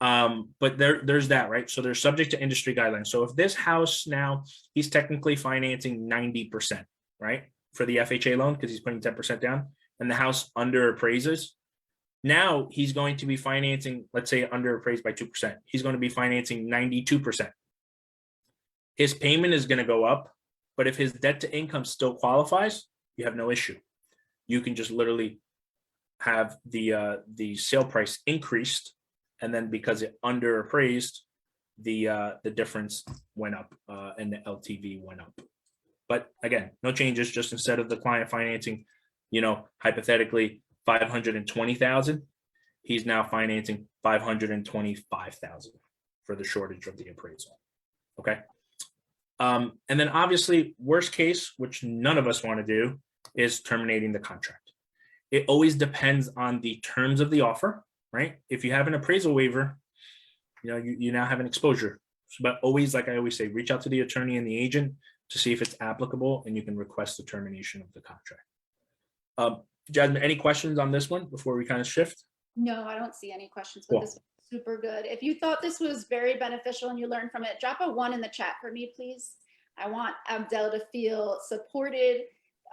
But there's that, right? So they're subject to industry guidelines. So if this house now, he's technically financing 90%, right? For the FHA loan, because he's putting 10% down, and the house under appraises. Now he's going to be financing, let's say under appraised by 2%. He's going to be financing 92%. His payment is going to go up, but if his debt to income still qualifies, you have no issue. You can just literally have the sale price increased, and then because it under appraised, the difference went up and the LTV went up. But again, no changes. Just instead of the client financing, hypothetically 520,000, he's now financing 525,000 for the shortage of the appraisal. Okay. And then obviously, worst case, which none of us want to do, is terminating the contract. It always depends on the terms of the offer, right? If you have an appraisal waiver, you now have an exposure. But always, like I always say, reach out to the attorney and the agent to see if it's applicable, and you can request the termination of the contract. Jasmine, any questions on this one before we kind of shift? No, I don't see any questions, but this was super good. If you thought this was very beneficial and you learned from it, drop a 1 in the chat for me, please. I want Abdel to feel supported.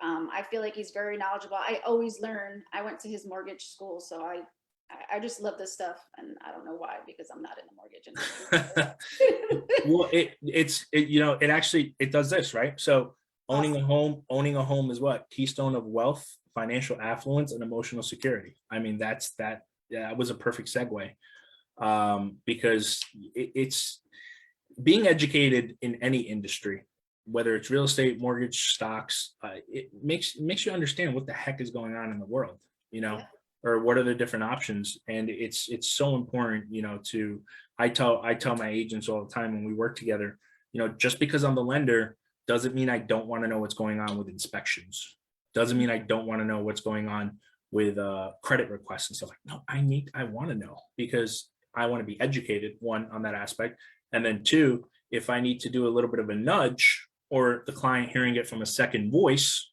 I feel like he's very knowledgeable. I always learn. I went to his mortgage school, so I just love this stuff, and I don't know why, because I'm not in the mortgage industry. Well, it actually does this, right? So owning a home is what? Keystone of wealth, financial affluence, and emotional security. I mean, that was a perfect segue, because it's being educated in any industry, whether it's real estate, mortgage, stocks, it makes you understand what the heck is going on in the world, or what are the different options. And it's so important, I tell my agents all the time when we work together, just because I'm the lender doesn't mean I don't want to know what's going on with inspections. Doesn't mean I don't want to know what's going on with credit requests and stuff. Like, no, I want to know, because I want to be educated, one, on that aspect. And then two, if I need to do a little bit of a nudge, or the client hearing it from a second voice,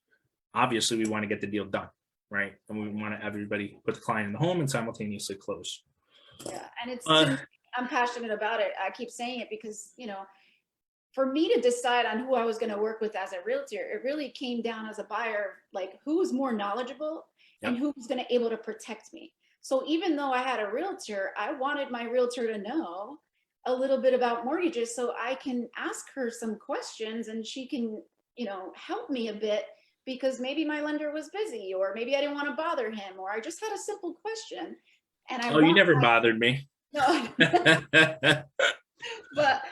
obviously we want to get the deal done, right? And we want to have everybody put the client in the home and simultaneously close. Yeah, and I'm passionate about it. I keep saying it because, for me to decide on who I was going to work with as a realtor, it really came down as a buyer, like who's more knowledgeable and who's going to able to protect me. So even though I had a realtor, I wanted my realtor to know a little bit about mortgages so I can ask her some questions and she can, help me a bit, because maybe my lender was busy, or maybe I didn't want to bother him, or I just had a simple question. And you never bothered me. No. But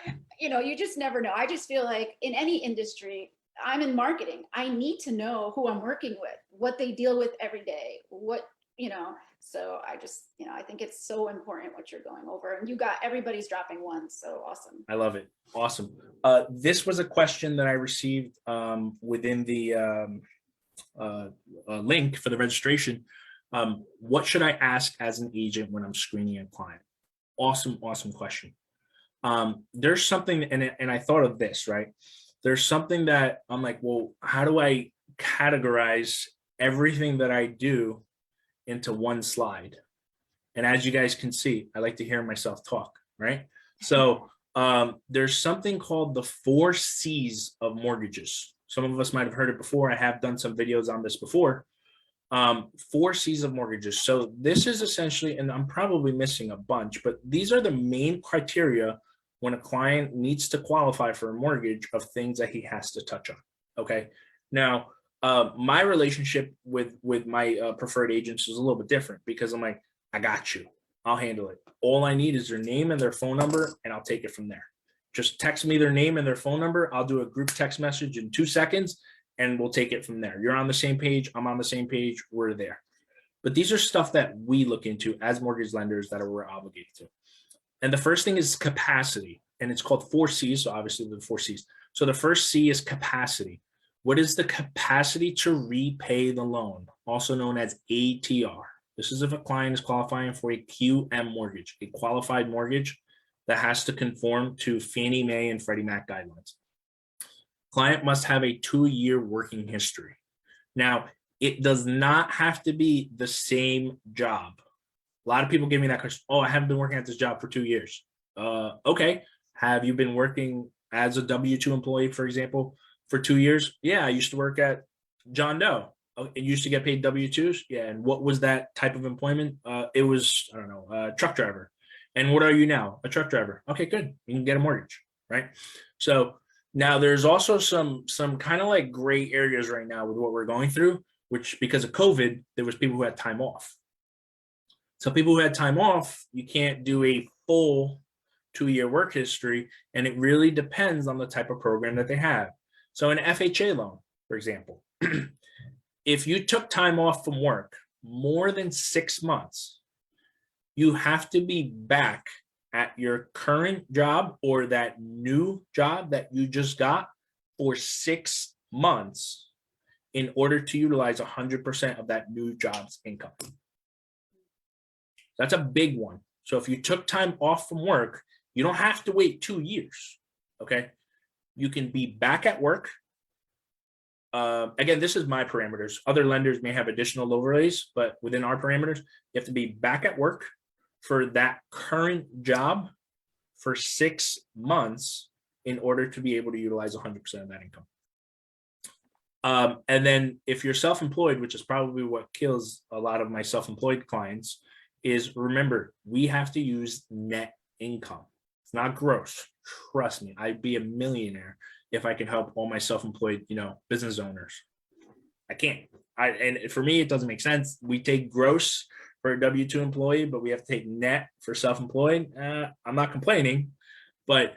you just never know. I just feel like in any industry, I'm in marketing, I need to know who I'm working with, what they deal with every day, so I just, I think it's so important what you're going over, and everybody's dropping one. So awesome. I love it. Awesome. This was a question that I received within the link for the registration. What should I ask as an agent when I'm screening a client? Awesome question. There's something, and I thought of this, right? There's something that I'm like, well, how do I categorize everything that I do into one slide? And as you guys can see, I like to hear myself talk, right? So There's something called the 4 Cs of mortgages. Some of us might have heard it before. I have done some videos on this before. 4 Cs of mortgages. So this is essentially, and I'm probably missing a bunch, but these are the main criteria when a client needs to qualify for a mortgage of things that he has to touch on. Okay. Now, my relationship with my preferred agents is a little bit different because I'm like, I got you. I'll handle it. All I need is their name and their phone number, and I'll take it from there. Just text me their name and their phone number. I'll do a group text message in 2 seconds, and we'll take it from there. You're on the same page. I'm on the same page. We're there. But these are stuff that we look into as mortgage lenders that we're obligated to. And the first thing is capacity, and it's called 4 Cs. So obviously the 4 Cs. So the first C is capacity. What is the capacity to repay the loan, also known as ATR? This is if a client is qualifying for a QM mortgage, a qualified mortgage that has to conform to Fannie Mae and Freddie Mac guidelines. Client must have a 2-year working history. Now, it does not have to be the same job. A lot of people give me that question. Oh, I haven't been working at this job for 2 years. Okay. Have you been working as a W-2 employee, for example, for 2 years? Yeah, I used to work at John Doe. It used to get paid W-2s. Yeah. And what was that type of employment? It was, I don't know, a truck driver. And what are you now? A truck driver. Okay, good. You can get a mortgage, right? So now there's also some kind of like gray areas right now with what we're going through, which because of COVID, there was people who had time off. So people who had time off, you can't do a full 2-year work history, and it really depends on the type of program that they have. So an FHA loan, for example, if you took time off from work more than 6 months, you have to be back at your current job or that new job that you just got for 6 months in order to utilize 100% of that new job's income. That's a big one. So if you took time off from work, you don't have to wait 2 years, okay? You can be back at work. Again, this is my parameters. Other lenders may have additional overlays, but within our parameters, you have to be back at work for that current job for 6 months in order to be able to utilize 100% of that income. And then if you're self-employed, which is probably what kills a lot of my self-employed clients, is remember, we have to use net income. It's not gross. Trust me, I'd be a millionaire if I could help all my self-employed, business owners. I can't. And for me, it doesn't make sense. We take gross for a W-2 employee, but we have to take net for self-employed. I'm not complaining, but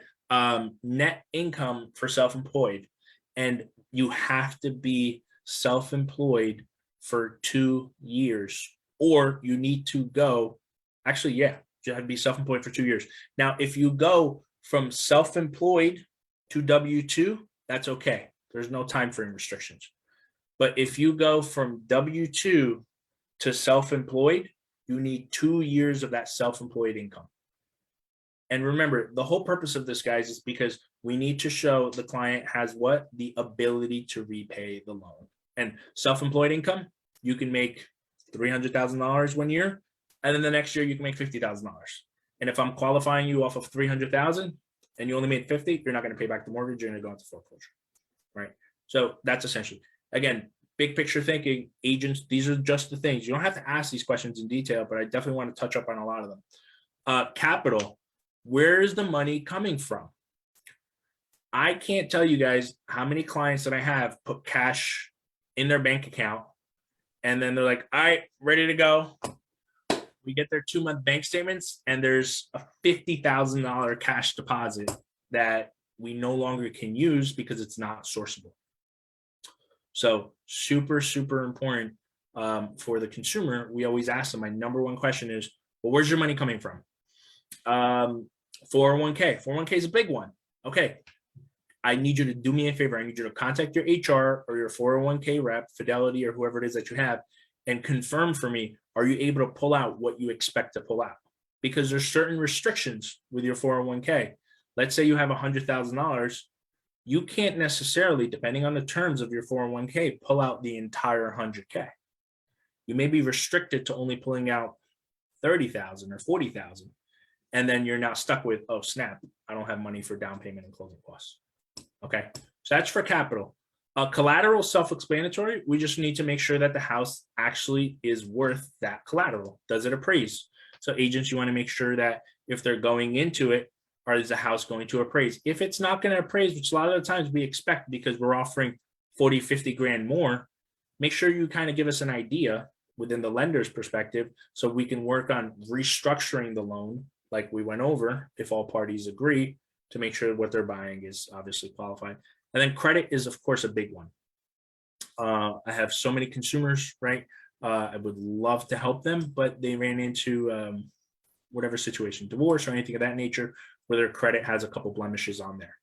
net income for self-employed. And you have to be self-employed for 2 years, or you need to go, actually, yeah, you have to be self-employed for 2 years. Now, if you go from self-employed to W-2, that's okay. There's no time frame restrictions. But if you go from W-2 to self-employed, you need 2 years of that self-employed income. And remember, the whole purpose of this, guys, is because we need to show the client has what? The ability to repay the loan. And self-employed income, you can make $300,000 1 year, and then the next year you can make $50,000. And if I'm qualifying you off of $300,000 and you only made 50, you're not going to pay back the mortgage. You're going to go into foreclosure, right? So that's essentially, again, big picture thinking, agents, these are just the things. You don't have to ask these questions in detail, but I definitely want to touch up on a lot of them. Capital, where is the money coming from? I can't tell you guys how many clients that I have put cash in their bank account, and then they're like, all right, ready to go. We get their 2-month bank statements, and there's a $50,000 cash deposit that we no longer can use because it's not sourceable. So super, super important for the consumer. We always ask them, my number one question is, well, where's your money coming from? 401k. 401k is a big one. Okay. I need you to do me a favor. I need you to contact your HR or your 401k rep, Fidelity, or whoever it is that you have, and confirm for me, are you able to pull out what you expect to pull out? Because there's certain restrictions with your 401k. Let's say you have $100,000. You can't necessarily, depending on the terms of your 401k, pull out the entire 100K. You may be restricted to only pulling out 30,000 or 40,000. and then you're now stuck with, oh snap, I don't have money for down payment and closing costs. Okay, so that's for capital. Collateral, self-explanatory. We just need to make sure that the house actually is worth that collateral. Does it appraise? So agents, you want to make sure that if they're going into it, is the house going to appraise? If it's not going to appraise, which a lot of the times we expect because we're offering 40, 50 grand more, make sure you kind of give us an idea within the lender's perspective so we can work on restructuring the loan like we went over if all parties agree to make sure what they're buying is obviously qualified. And then credit is, of course, a big one. I have so many consumers, right? I would love to help them, but they ran into whatever situation, divorce or anything of that nature, where their credit has a couple blemishes on there.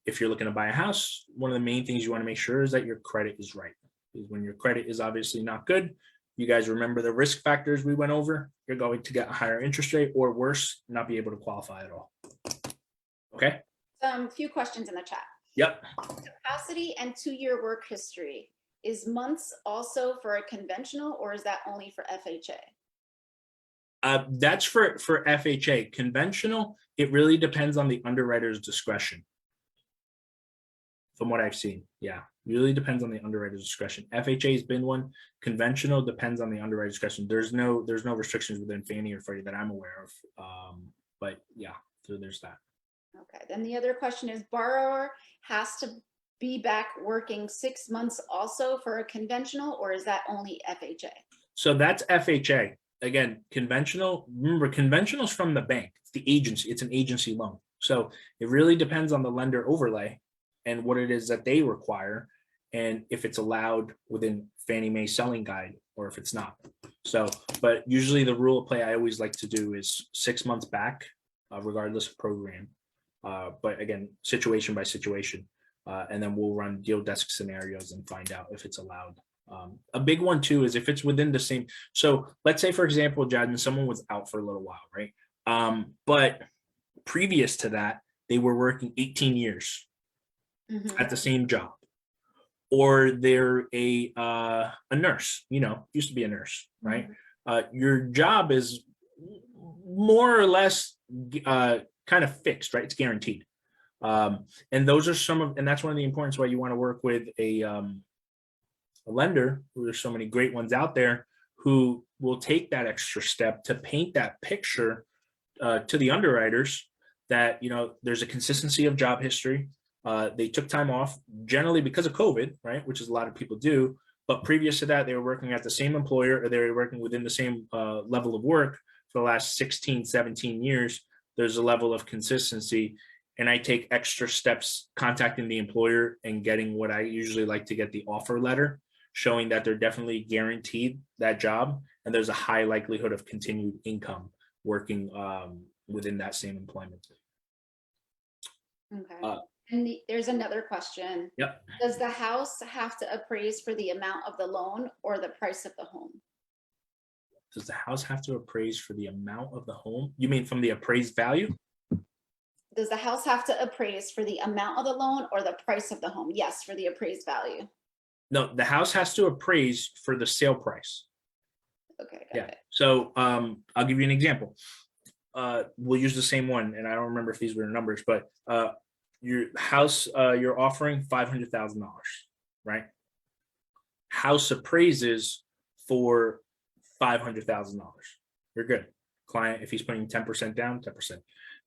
If you're looking to buy a house, one of the main things you want to make sure is that your credit is right. Because when your credit is obviously not good, you guys remember the risk factors we went over, you're going to get a higher interest rate or worse, not be able to qualify at all. Okay. A few questions in the chat. Yep. Capacity and 2-year work history. Is months also for a conventional, or is that only for FHA? That's for FHA. Conventional, it really depends on the underwriter's discretion. From what I've seen, yeah, really depends on the underwriter's discretion. FHA has been one. Conventional depends on the underwriter's discretion. There's no restrictions within Fannie or Freddie that I'm aware of. But yeah, so there's that. Okay, then the other question is, borrower has to be back working 6 months also for a conventional, or is that only FHA? So that's FHA. Again, conventional, remember, conventional is from the bank. It's the agency. It's an agency loan. So it really depends on the lender overlay and what it is that they require, and if it's allowed within Fannie Mae selling guide or if it's not. So, but usually the rule of play I always like to do is 6 months back, regardless of program. But again, situation by situation. And then we'll run deal desk scenarios and find out if it's allowed. A big one too is if it's within the same. So let's say, for example, Jasmine, someone was out for a little while, right? But previous to that, they were working 18 years at the same job, or they're a nurse. Used to be a nurse, right? Your job is more or less kind of fixed, right? It's guaranteed. And those are and that's one of the importance why you want to work with a lender. There's so many great ones out there who will take that extra step to paint that picture to the underwriters that, there's a consistency of job history. They took time off generally because of COVID, right? Which is a lot of people do. But previous to that, they were working at the same employer, or they were working within the same level of work for the last 16, 17 years. There's a level of consistency. And I take extra steps contacting the employer and getting what I usually like to get, the offer letter, showing that they're definitely guaranteed that job. And there's a high likelihood of continued income working within that same employment. Okay. And there's another question. Yep. Does the house have to appraise for the amount of the loan or the price of the home? Does the house have to appraise for the amount of the home? You mean from the appraised value? Does the house have to appraise for the amount of the loan or the price of the home? Yes, for the appraised value. No, the house has to appraise for the sale price. Okay, got it. So I'll give you an example. We'll use the same one, and I don't remember if these were numbers, but your house, you're offering $500,000, right? House appraises for $500,000. You're good. Client, if he's putting 10% down, 10%.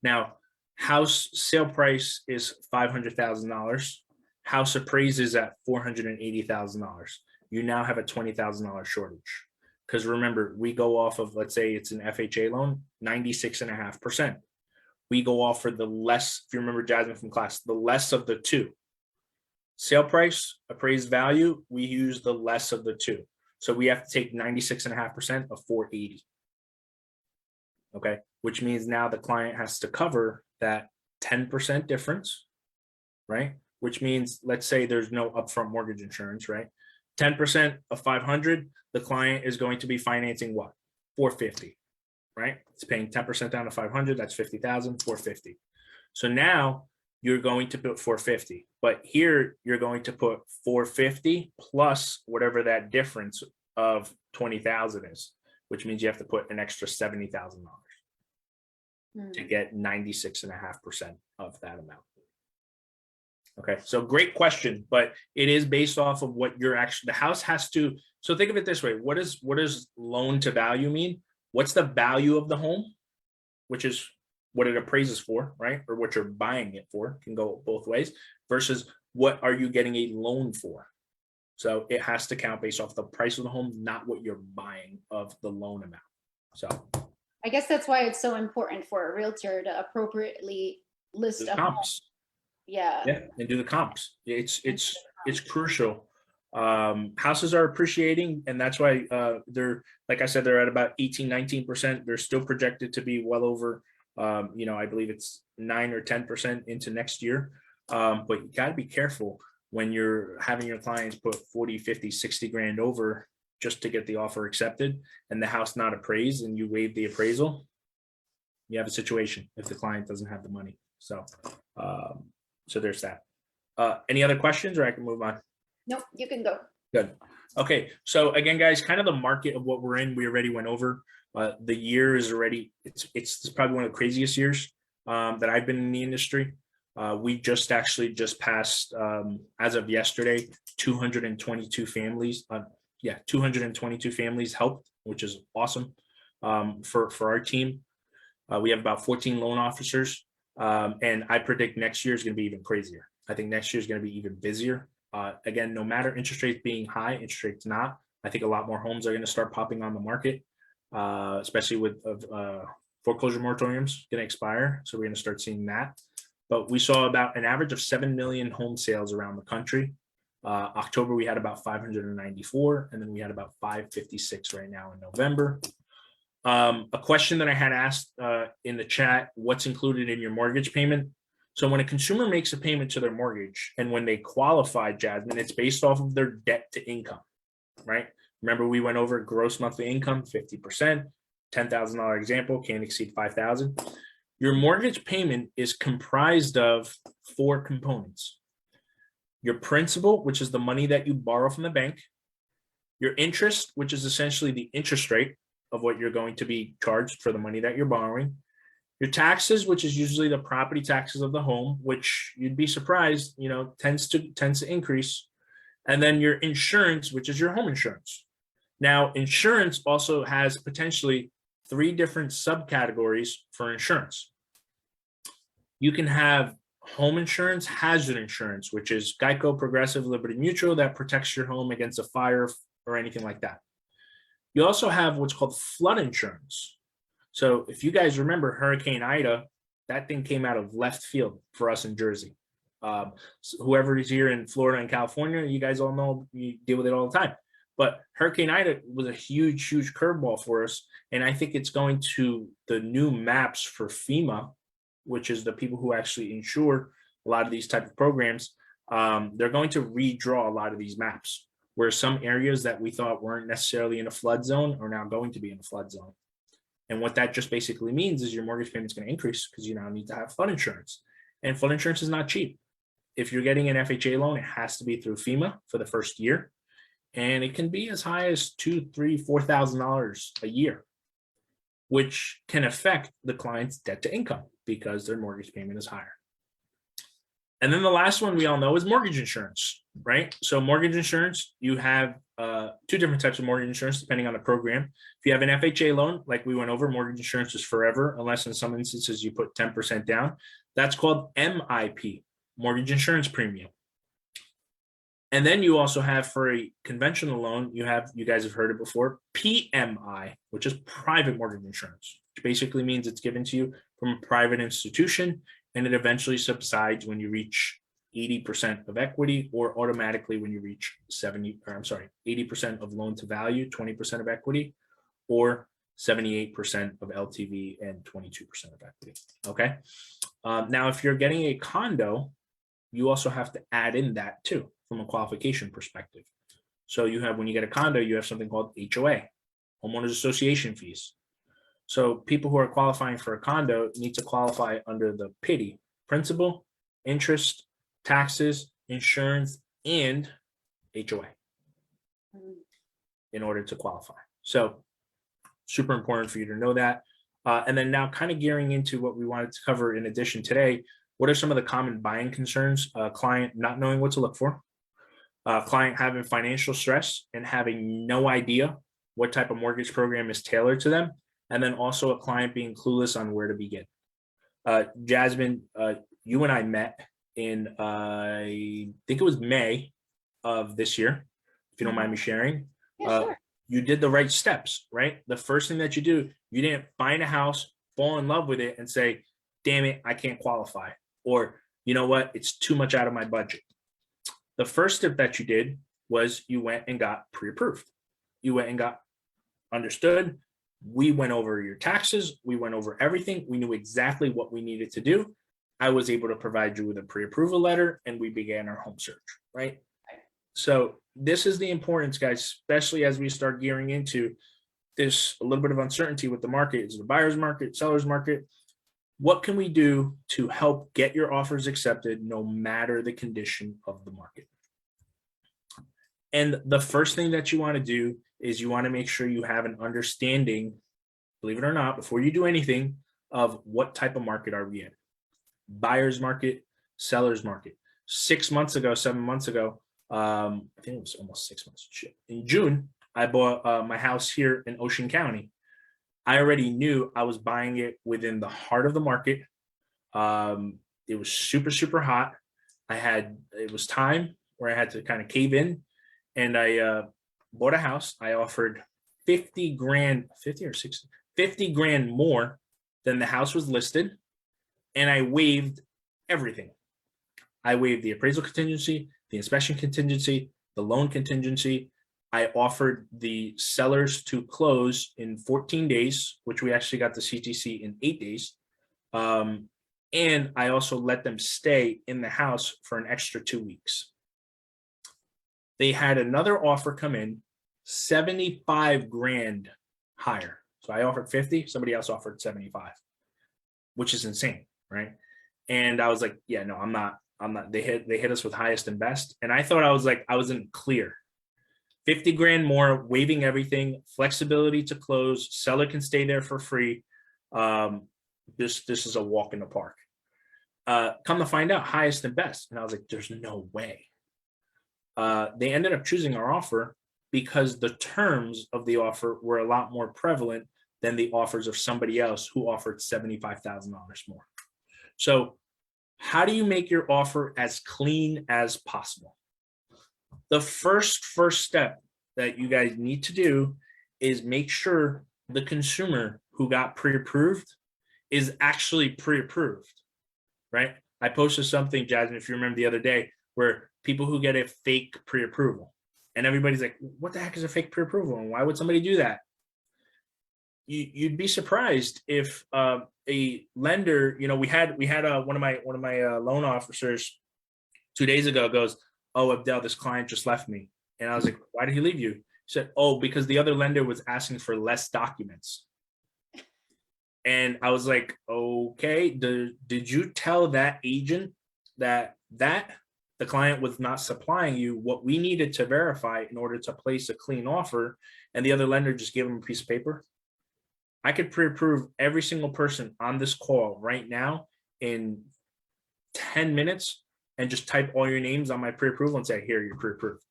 Now, house sale price is $500,000. House appraises at $480,000. You now have a $20,000 shortage. Because remember, we go off of, let's say it's an FHA loan, 96.5%. We go off for the less, if you remember Jasmine from class, the less of the two. Sale price, appraised value, we use the less of the two. So we have to take 96.5% of 480. Okay, which means now the client has to cover that 10% difference, right? Which means, let's say there's no upfront mortgage insurance, right? 10% of 500, the client is going to be financing what? 450, right? It's paying 10% down to 500, that's 50,000, 450. So now you're going to put 450, but here you're going to put 450 plus whatever that difference of 20,000 is, which means you have to put an extra $70,000. to get 96.5% of that amount. Okay, so great question, but it is based off of what you're actually, the house has to, so think of it this way. What does loan to value mean? What's the value of the home, which is what it appraises for, right? Or what you're buying it for, can go both ways, versus what are you getting a loan for? So it has to count based off the price of the home, not what you're buying of the loan amount. So I guess that's why it's so important for a realtor to appropriately list a home. comps. Yeah. Yeah, and do the comps. It's crucial. Houses are appreciating, and that's why they're, like I said, they're at about 18-19%. They're still projected to be well over I believe it's 9 or 10% into next year. But you got to be careful when you're having your clients put 40, 50, 60 grand over just to get the offer accepted and the house not appraised, and you waive the appraisal. You have a situation if the client doesn't have the money. So so there's that. Any other questions, or I can move on? Nope, you can go. Good. Okay. So again, guys, kind of the market of what we're in, we already went over. The year is already, it's probably one of the craziest years that I've been in the industry. We just passed, as of yesterday, 222 families. 222 families helped, which is awesome for our team. We have about 14 loan officers. And I predict next year is going to be even crazier. I think next year is going to be even busier. Again, no matter interest rates being high, interest rates not, I think a lot more homes are going to start popping on the market, especially with foreclosure moratoriums going to expire. So we're going to start seeing that. But we saw about an average of 7 million home sales around the country. October, we had about 594, and then we had about 556 right now in November. A question that I had asked in the chat, what's included in your mortgage payment? So when a consumer makes a payment to their mortgage and when they qualify, Jasmine, it's based off of their debt to income, right? Remember, we went over gross monthly income, 50%, $10,000 example, can't exceed 5,000. Your mortgage payment is comprised of 4 components. Your principal, which is the money that you borrow from the bank. Your interest, which is essentially the interest rate of what you're going to be charged for the money that you're borrowing. Your taxes, which is usually the property taxes of the home, which you'd be surprised, tends to increase. And then your insurance, which is your home insurance. Now, insurance also has potentially 3 different subcategories for insurance. You can have home insurance, hazard insurance, which is Geico, Progressive, Liberty Mutual, that protects your home against a fire or anything like that. You also have what's called flood insurance. So if you guys remember Hurricane Ida, that thing came out of left field for us in Jersey. So whoever is here in Florida and California, you guys all know you deal with it all the time. But Hurricane Ida was a huge, huge curveball for us. And I think it's going to the new maps for FEMA, which is the people who actually insure a lot of these type of programs. They're going to redraw a lot of these maps, where some areas that we thought weren't necessarily in a flood zone are now going to be in a flood zone. And what that just basically means is your mortgage payment is going to increase because you now need to have flood insurance. And flood insurance is not cheap. If you're getting an FHA loan, it has to be through FEMA for the first year. And it can be as high as $2,000, $3,000, $4,000 a year, which can affect the client's debt to income because their mortgage payment is higher. And then the last one we all know is mortgage insurance, right? So mortgage insurance, you have 2 different types of mortgage insurance depending on the program. If you have an FHA loan, like we went over, mortgage insurance is forever, unless in some instances you put 10% down. That's called MIP, mortgage insurance premium. And then you also have, for a conventional loan, you guys have heard it before, PMI, which is private mortgage insurance, which basically means it's given to you from a private institution, and it eventually subsides when you reach 80% of equity, or automatically when you reach 80% of loan to value, 20% of equity, or 78% of LTV and 22% of equity. Okay. Now, if you're getting a condo, you also have to add in that too, from a qualification perspective. So you have, when you get a condo, you have something called HOA, homeowners association fees. So people who are qualifying for a condo need to qualify under the PITI, principal, interest, taxes, insurance, and HOA in order to qualify. So super important for you to know that. And then now kind of gearing into what we wanted to cover in addition today, what are some of the common buying concerns? Client not knowing what to look for, client having financial stress and having no idea what type of mortgage program is tailored to them, and then also a client being clueless on where to begin. Jasmine, you and I met in, I think it was May of this year, if you don't mind me sharing. Yeah, sure. You did the right steps, right? The first thing that you do, you didn't find a house, fall in love with it and say, damn it, I can't qualify. Or, you know what, it's too much out of my budget. The first step that you did was you went and got pre-approved. You went and got understood. We went over your taxes. We went over everything. We knew exactly what we needed to do. I was able to provide you with a pre-approval letter and we began our home search, right? So this is the importance, guys, especially as we start gearing into this a little bit of uncertainty with the market. Is the buyer's market, seller's market? What can we do to help get your offers accepted no matter the condition of the market? And the first thing that you want to do is you want to make sure you have an understanding, believe it or not, before you do anything, of what type of market are we in. Buyer's market, seller's market. 6 months ago, 7 months ago, I think it was almost 6 months. Shit. In June, I bought my house here in Ocean County. I already knew I was buying it within the heart of the market. It was super, super hot. It was time where I had to kind of cave in, and I bought a house. I offered 50 grand, 50 or 60, 50 grand more than the house was listed. And I waived everything. I waived the appraisal contingency, the inspection contingency, the loan contingency. I offered the sellers to close in 14 days, which we actually got the CTC in 8 days. And I also let them stay in the house for an extra 2 weeks. They had another offer come in 75 grand higher. So I offered 50, somebody else offered 75, which is insane, right? And I was like, yeah, no, I'm not. They hit us with highest and best. And I thought I was in clear. 50 grand more, waiving everything, flexibility to close, seller can stay there for free. This is a walk in the park. Come to find out, highest and best. And I was like, there's no way. They ended up choosing our offer because the terms of the offer were a lot more prevalent than the offers of somebody else who offered $75,000 more. So how do you make your offer as clean as possible? The first step that you guys need to do is make sure the consumer who got pre-approved is actually pre-approved, right? I posted something, Jasmine, if you remember the other day, where people who get a fake pre-approval, and everybody's like, what the heck is a fake pre-approval? And why would somebody do that? You'd be surprised if a lender, we had one of my loan officers 2 days ago goes, oh, Abdel, this client just left me. And I was like, why did he leave you? He said, oh, because the other lender was asking for less documents. And I was like, okay, did you tell that agent that the client was not supplying you what we needed to verify in order to place a clean offer, and the other lender just gave him a piece of paper? I could pre-approve every single person on this call right now in 10 minutes and just type all your names on my pre-approval and say, here, you're pre-approved.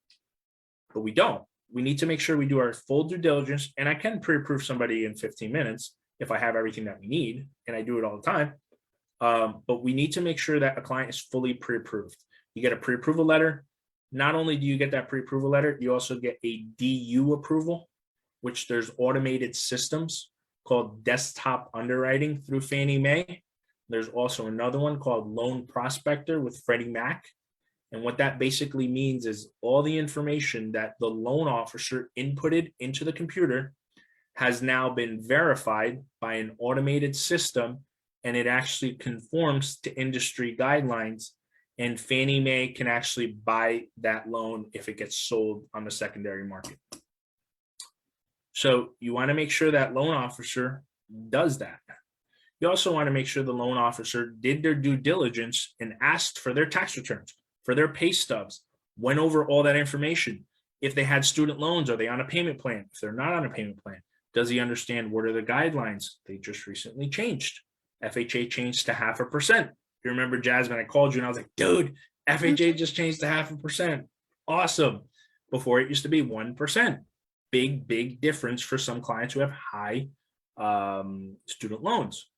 But we don't. We need to make sure we do our full due diligence, and I can pre-approve somebody in 15 minutes if I have everything that we need, and I do it all the time. But we need to make sure that a client is fully pre-approved. You get a pre-approval letter. Not only do you get that pre-approval letter, you also get a DU approval, which there's automated systems called desktop underwriting through Fannie Mae. There's also another one called Loan Prospector with Freddie Mac. And what that basically means is all the information that the loan officer inputted into the computer has now been verified by an automated system, and it actually conforms to industry guidelines. And Fannie Mae can actually buy that loan if it gets sold on the secondary market. So you want to make sure that loan officer does that. You also want to make sure the loan officer did their due diligence and asked for their tax returns, for their pay stubs, went over all that information. If they had student loans, are they on a payment plan? If they're not on a payment plan, Does he understand what are the guidelines? They just recently changed. FHA changed to 0.5%. You remember, Jasmine, I called you and I was like, dude, FHA just changed to 0.5%. Awesome. Before it used to be 1%. Big difference for some clients who have high student loans.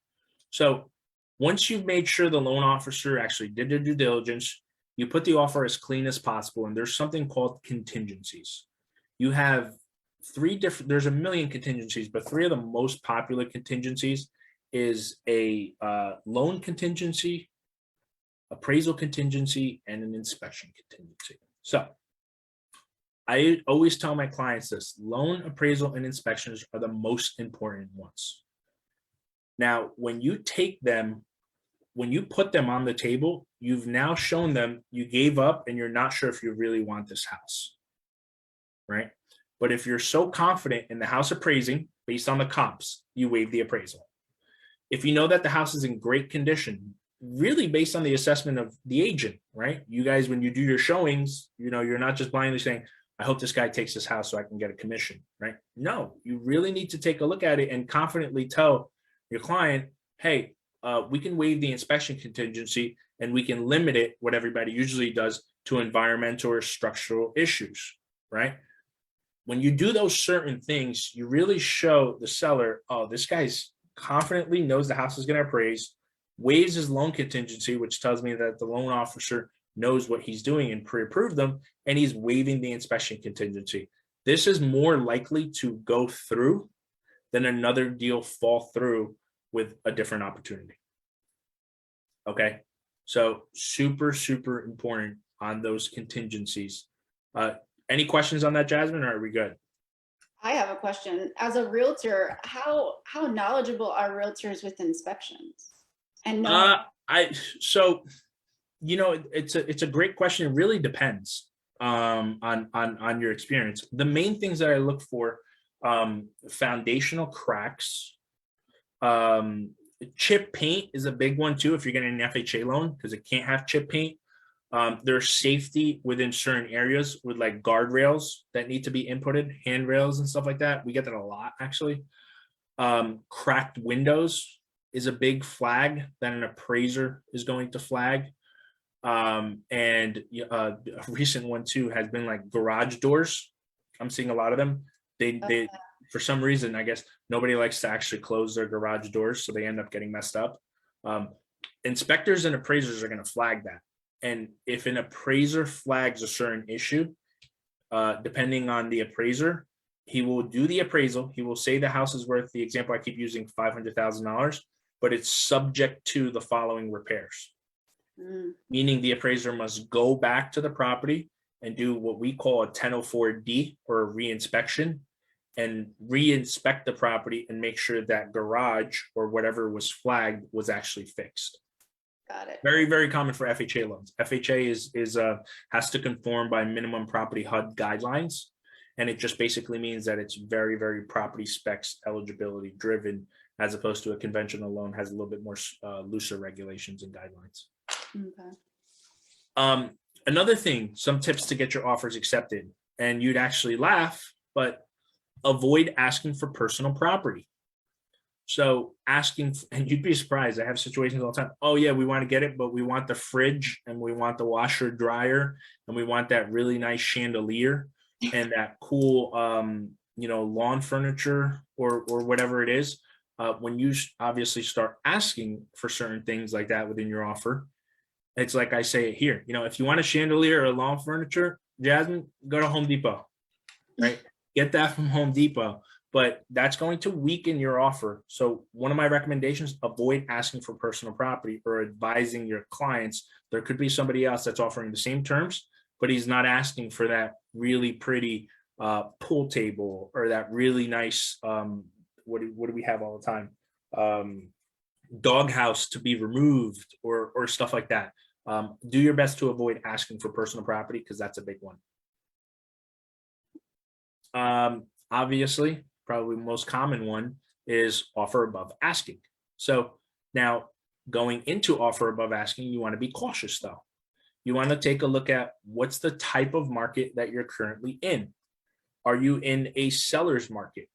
So once you've made sure the loan officer actually did their due diligence, you put the offer as clean as possible. And there's something called contingencies. You have there's a million contingencies, but three of the most popular contingencies is a loan contingency, appraisal contingency, and an inspection contingency. So I always tell my clients this: loan, appraisal, and inspections are the most important ones. Now, when you take them, when you put them on the table, you've now shown them you gave up and you're not sure if you really want this house, right? But if you're so confident in the house appraising based on the comps, you waive the appraisal. If you know that the house is in great condition, really based on the assessment of the agent, right? You guys, when you do your showings, you're not just blindly saying, I hope this guy takes this house so I can get a commission, right? No, you really need to take a look at it and confidently tell your client, hey, we can waive the inspection contingency and we can limit it, what everybody usually does, to environmental or structural issues, right? When you do those certain things, you really show the seller, oh, this guy's confidently knows the house is going to appraise, waives his loan contingency, which tells me that the loan officer knows what he's doing and pre-approved them, and he's waiving the inspection contingency. This is more likely to go through than another deal fall through with a different opportunity. Okay, so super important on those contingencies. Any questions on that, Jasmine, or are we good? I have a question. As a realtor, how knowledgeable are realtors with inspections? And it's a great question. It really depends on your experience. The main things that I look for, foundational cracks, chip paint is a big one too if you're getting an FHA loan, because it can't have chip paint. There's safety within certain areas with like guardrails that need to be inputted, handrails and stuff like that. We get that a lot, actually. Cracked windows is a big flag that an appraiser is going to flag. And a recent one too has been like garage doors. I'm seeing a lot of them. They for some reason, I guess nobody likes to actually close their garage doors, so they end up getting messed up. Inspectors and appraisers are going to flag that. And if an appraiser flags a certain issue, depending on the appraiser, he will do the appraisal. He will say the house is worth, the example I keep using, $500,000, but it's subject to the following repairs. Meaning the appraiser must go back to the property and do what we call a 1004D, or a re-inspection, and re-inspect the property and make sure that garage or whatever was flagged was actually fixed. Got it. Very common for FHA loans. FHA has to conform by minimum property HUD guidelines, and it just basically means that it's very property specs eligibility driven, as opposed to a conventional loan has a little bit more looser regulations and guidelines. Okay. Another thing, some tips to get your offers accepted, and you'd actually laugh, but avoid asking for personal property. So asking, and you'd be surprised, I have situations all the time. Oh yeah, we want to get it, but we want the fridge and we want the washer dryer and we want that really nice chandelier and that cool, lawn furniture or whatever it is. When you obviously start asking for certain things like that within your offer, it's like I say here, if you want a chandelier or lawn furniture, Jasmine, go to Home Depot, right? Get that from Home Depot. But that's going to weaken your offer. So one of my recommendations, avoid asking for personal property or advising your clients. There could be somebody else that's offering the same terms, but he's not asking for that really pretty pool table or that really nice, what do we have all the time? Doghouse to be removed or stuff like that. Do your best to avoid asking for personal property, because that's a big one. Obviously, probably the most common one is offer above asking. So now going into offer above asking, you want to be cautious though. You want to take a look at what's the type of market that you're currently in. Are you in a seller's market?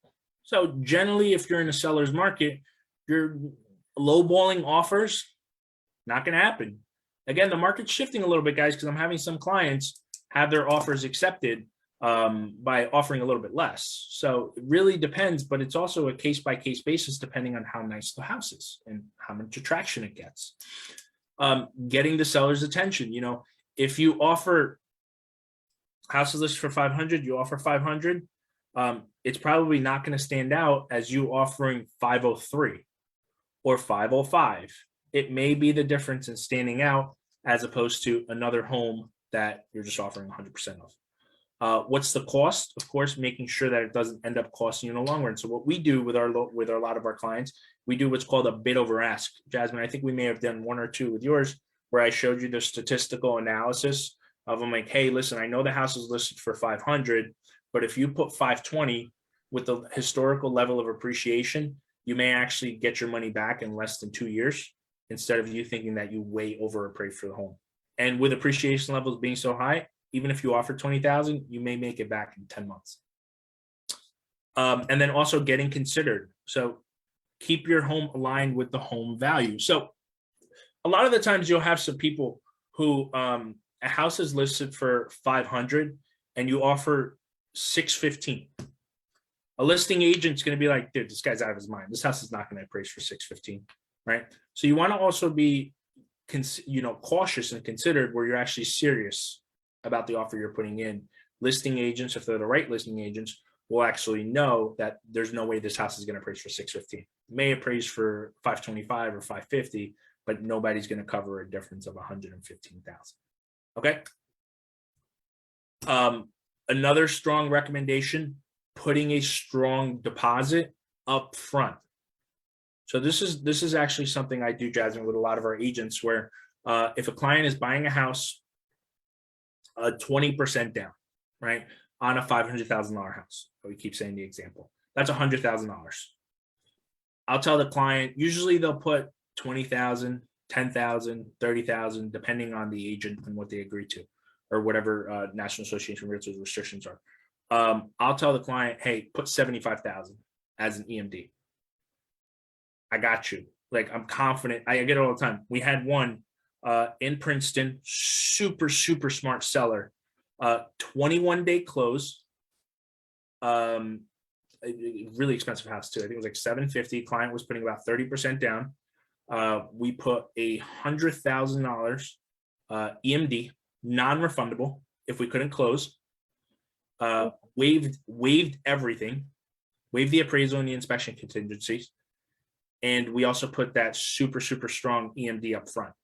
So generally, if you're in a seller's market, you're lowballing offers, not going to happen. Again, the market's shifting a little bit, guys, because I'm having some clients have their offers accepted by offering a little bit less. So it really depends, but it's also a case-by-case basis depending on how nice the house is and how much attraction it gets. Getting the seller's attention. You know, if you offer houses listed for 500, you offer 500, it's probably not going to stand out as you offering 503 or 505. It may be the difference in standing out as opposed to another home that you're just offering 100% of. What's the cost? Of course, making sure that it doesn't end up costing you in the long run. So what we do with a lot of our clients, we do what's called a bid over ask. Jasmine, I think we may have done one or two with yours where I showed you the statistical analysis of them like, hey, listen, I know the house is listed for 500, but if you put 520 with the historical level of appreciation, you may actually get your money back in less than 2 years instead of you thinking that you way over appraised for the home. And with appreciation levels being so high, even if you offer 20,000, you may make it back in 10 months. And then also getting considered. So keep your home aligned with the home value. So a lot of the times you'll have some people who a house is listed for 500 and you offer 615. A listing agent's going to be like, dude, this guy's out of his mind. This house is not going to appraise for 615, right? So you want to also be, cautious and considered where you're actually serious about the offer you're putting in. Listing agents, if they're the right listing agents, will actually know that there's no way this house is going to appraise for 615. It may appraise for 525 or 550, but nobody's going to cover a difference of 115,000. Okay. Another strong recommendation, putting a strong deposit up front. So this is actually something I do, Jasmine, with a lot of our agents where if a client is buying a house 20% down, right, on a $500,000 house, we keep saying the example, that's $100,000. I'll tell the client, usually they'll put 20,000, 10,000, 30,000, depending on the agent and what they agree to, or whatever National Association of Realtors restrictions are. I'll tell the client, hey, put 75,000 as an EMD. I got you. Like, I'm confident. I get it all the time. We had one in Princeton, super smart seller, 21-day close. Really expensive house too. I think it was like $750. Client was putting about 30% down. We put $100,000 EMD, non-refundable if we couldn't close. Waived everything, waived the appraisal and the inspection contingencies. And we also put that super strong EMD up front.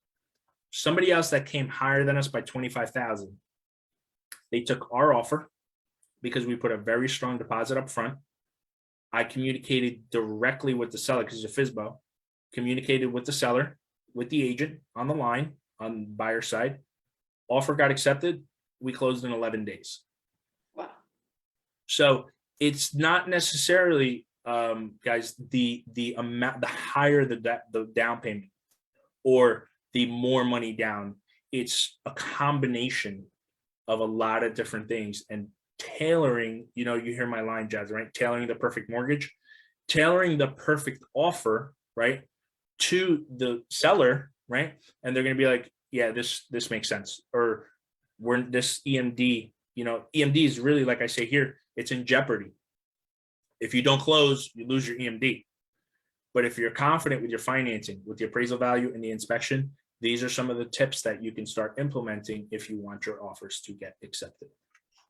Somebody else that came higher than us by 25,000, they took our offer because we put a very strong deposit up front. I communicated directly with the seller because it's a FSBO, communicated with the seller, with the agent on the line on buyer side. Offer got accepted. We closed in 11 days. Wow. So it's not necessarily, guys, the amount, the higher the down payment or the more money down, it's a combination of a lot of different things. And tailoring, you hear my line, Jazz, right? Tailoring the perfect mortgage, tailoring the perfect offer, right, to the seller, right? And they're going to be like, yeah, this makes sense. Or we're this EMD, EMD is really, like I say here, it's in jeopardy. If you don't close, you lose your EMD. But if you're confident with your financing, with the appraisal value and the inspection, these are some of the tips that you can start implementing if you want your offers to get accepted.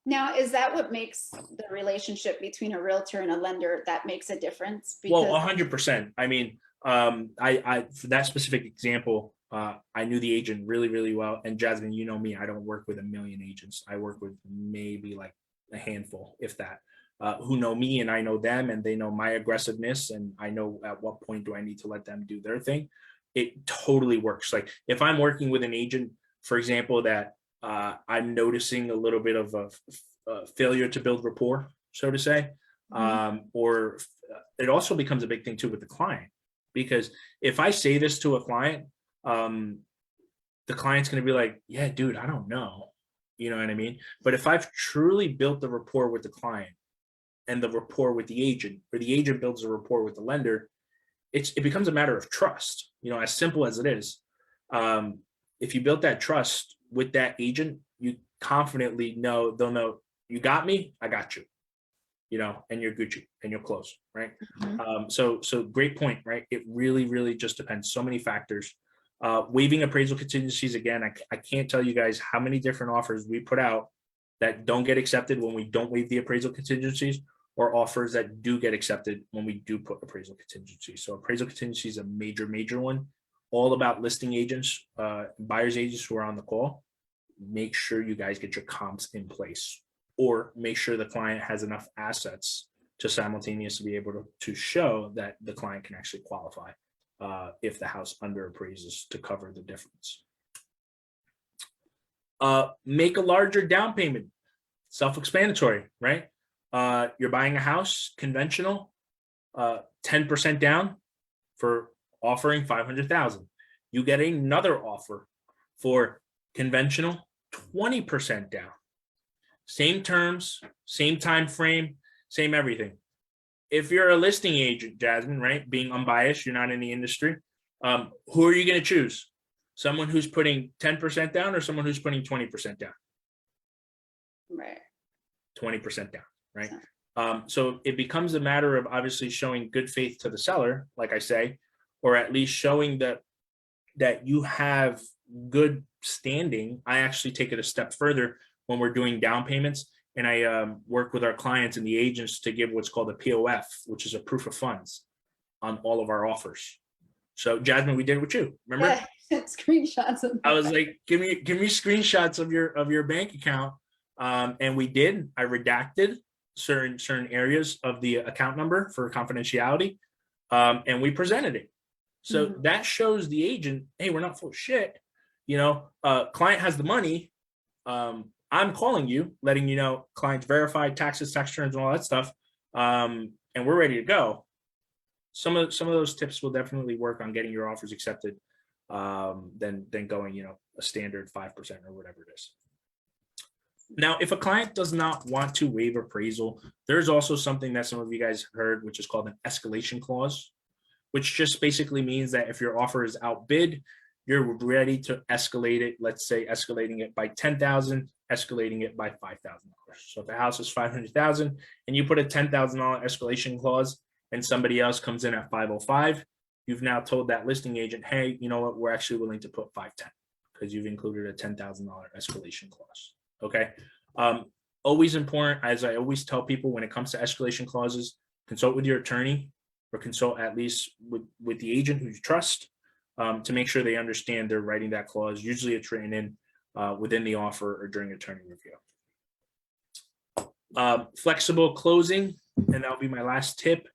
Now, is that what makes the relationship between a realtor and a lender, that makes a difference? Well, 100%. I mean, I for that specific example, I knew the agent really well. And Jasmine, you know me, I don't work with a million agents. I work with maybe like a handful, if that, who know me and I know them, and they know my aggressiveness, and I know at what point do I need to let them do their thing. It totally works. Like if I'm working with an agent, for example, that I'm noticing a little bit of a failure to build rapport, so to say, or it also becomes a big thing too with the client, because if I say this to a client, the client's going to be like, yeah, dude, I don't know. You know what I mean? But if I've truly built the rapport with the client and the rapport with the agent, or the agent builds a rapport with the lender, it becomes a matter of trust, as simple as it is. If you built that trust with that agent, you confidently know, they'll know, you got me, I got you, and you're Gucci and you'll close, right? So great point, right? It really, really just depends. So many factors. Waiving appraisal contingencies, again, I can't tell you guys how many different offers we put out that don't get accepted when we don't waive the appraisal contingencies, or offers that do get accepted when we do put appraisal contingencies. So appraisal contingency is a major, major one. All about listing agents, buyer's agents who are on the call. Make sure you guys get your comps in place, or make sure the client has enough assets to simultaneously be able to show that the client can actually qualify if the house under appraises to cover the difference. Make a larger down payment. Self-explanatory, right? You're buying a house, conventional, 10% down for offering 500,000. You get another offer for conventional, 20% down. Same terms, same time frame, same everything. If you're a listing agent, Jasmine, right, being unbiased, you're not in the industry, who are you going to choose? Someone who's putting 10% down, or someone who's putting 20% down? Right. 20% down, right? So it becomes a matter of obviously showing good faith to the seller, like I say, or at least showing that you have good standing. I actually take it a step further when we're doing down payments, and I work with our clients and the agents to give what's called a POF, which is a proof of funds, on all of our offers. So Jasmine, we did it with you, remember? Yeah, screenshots of I was like, give me screenshots of your bank account, and we did. I redacted certain areas of the account number for confidentiality, and we presented it. So that shows the agent, hey, we're not full of shit. Client has the money. I'm calling you, letting you know client's verified, taxes, tax returns, and all that stuff, and we're ready to go. Some of those tips will definitely work on getting your offers accepted, than going, a standard 5% or whatever it is. Now, if a client does not want to waive appraisal, there's also something that some of you guys heard, which is called an escalation clause, which just basically means that if your offer is outbid, you're ready to escalate it. Let's say escalating it by 10,000, escalating it by $5,000. So if the house is 500,000 and you put a $10,000 escalation clause, and somebody else comes in at 505, you've now told that listing agent, hey, you know what, we're actually willing to put 510 because you've included a $10,000 escalation clause. Okay. Always important, as I always tell people, when it comes to escalation clauses, consult with your attorney, or consult at least with the agent who you trust, to make sure they understand they're writing that clause. Usually it's written in within the offer or during attorney review. Flexible closing, and that'll be my last tip.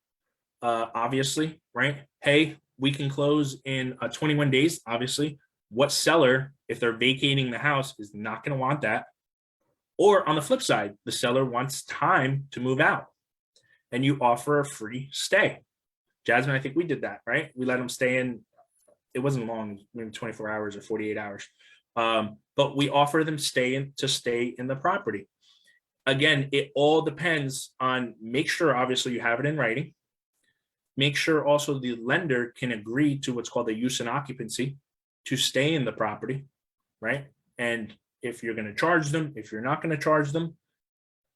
Obviously, right? Hey, we can close in 21 days. Obviously, what seller, if they're vacating the house, is not going to want that? Or on the flip side, the seller wants time to move out, and you offer a free stay. Jasmine, I think we did that, right? We let them stay in. It wasn't long, maybe 24 hours or 48 hours. But we offer them stay in the property. Again, it all depends on, make sure obviously you have it in writing. Make sure also the lender can agree to what's called a use and occupancy to stay in the property, right? And if you're going to charge them, if you're not going to charge them,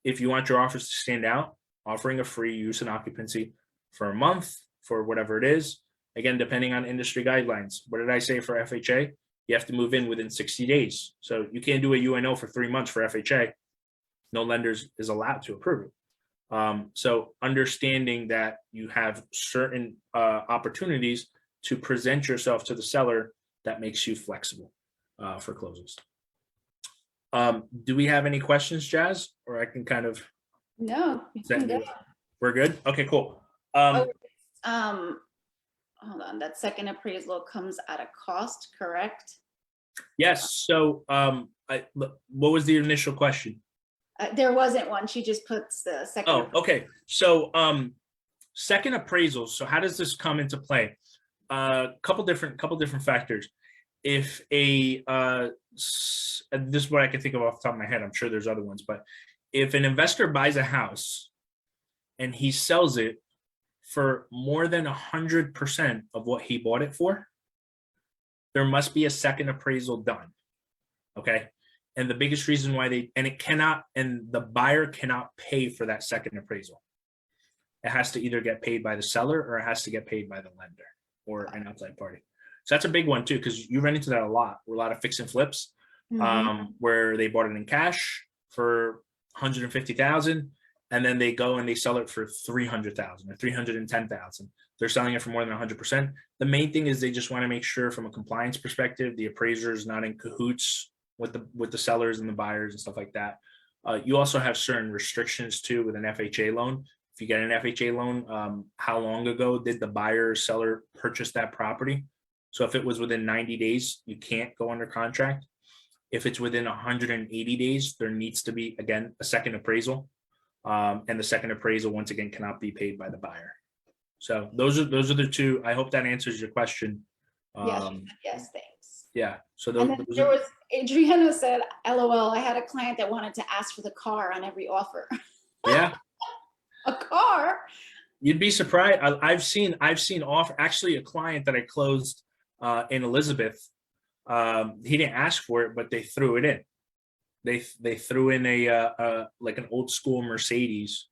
if you want your offers to stand out, offering a free use and occupancy for a month, for whatever it is. Again, depending on industry guidelines. What did I say for FHA? You have to move in within 60 days. So you can't do a UNO for 3 months for FHA. No lenders is allowed to approve it. So understanding that you have certain opportunities to present yourself to the seller that makes you flexible for closings. Do we have any questions, Jazz? Or I can kind of... No. We're good? Okay, cool. Hold on, that second appraisal comes at a cost, correct? Yes. So what was the initial question? There wasn't one. She just puts the second. Oh, okay. So second appraisals. So how does this come into play? Couple different factors. If this is what I can think of off the top of my head. I'm sure there's other ones, but if an investor buys a house and he sells it for more than 100% of what he bought it for, there must be a second appraisal done. Okay. And the biggest reason why the buyer cannot pay for that second appraisal. It has to either get paid by the seller or it has to get paid by the lender or an outside party. So that's a big one too, because you run into that a lot. A lot of fix and flips, where they bought it in cash for 150,000, and then they go and they sell it for 300,000 or 310,000. They're selling it for more than 100%. The main thing is they just want to make sure, from a compliance perspective, the appraiser is not in cahoots with the sellers and the buyers and stuff like that. You also have certain restrictions too with an FHA loan. If you get an FHA loan, how long ago did the buyer or seller purchase that property? So if it was within 90 days, you can't go under contract. If it's within 180 days, there needs to be, again, a second appraisal. And the second appraisal, once again, cannot be paid by the buyer. So those are the two. I hope that answers your question. Yes, thanks. Yeah. So Adriana said, LOL, I had a client that wanted to ask for the car on every offer. Yeah. A car? You'd be surprised. I've seen offer, actually a client that I closed in Elizabeth. He didn't ask for it, but they threw it in. They threw in a like an old school Mercedes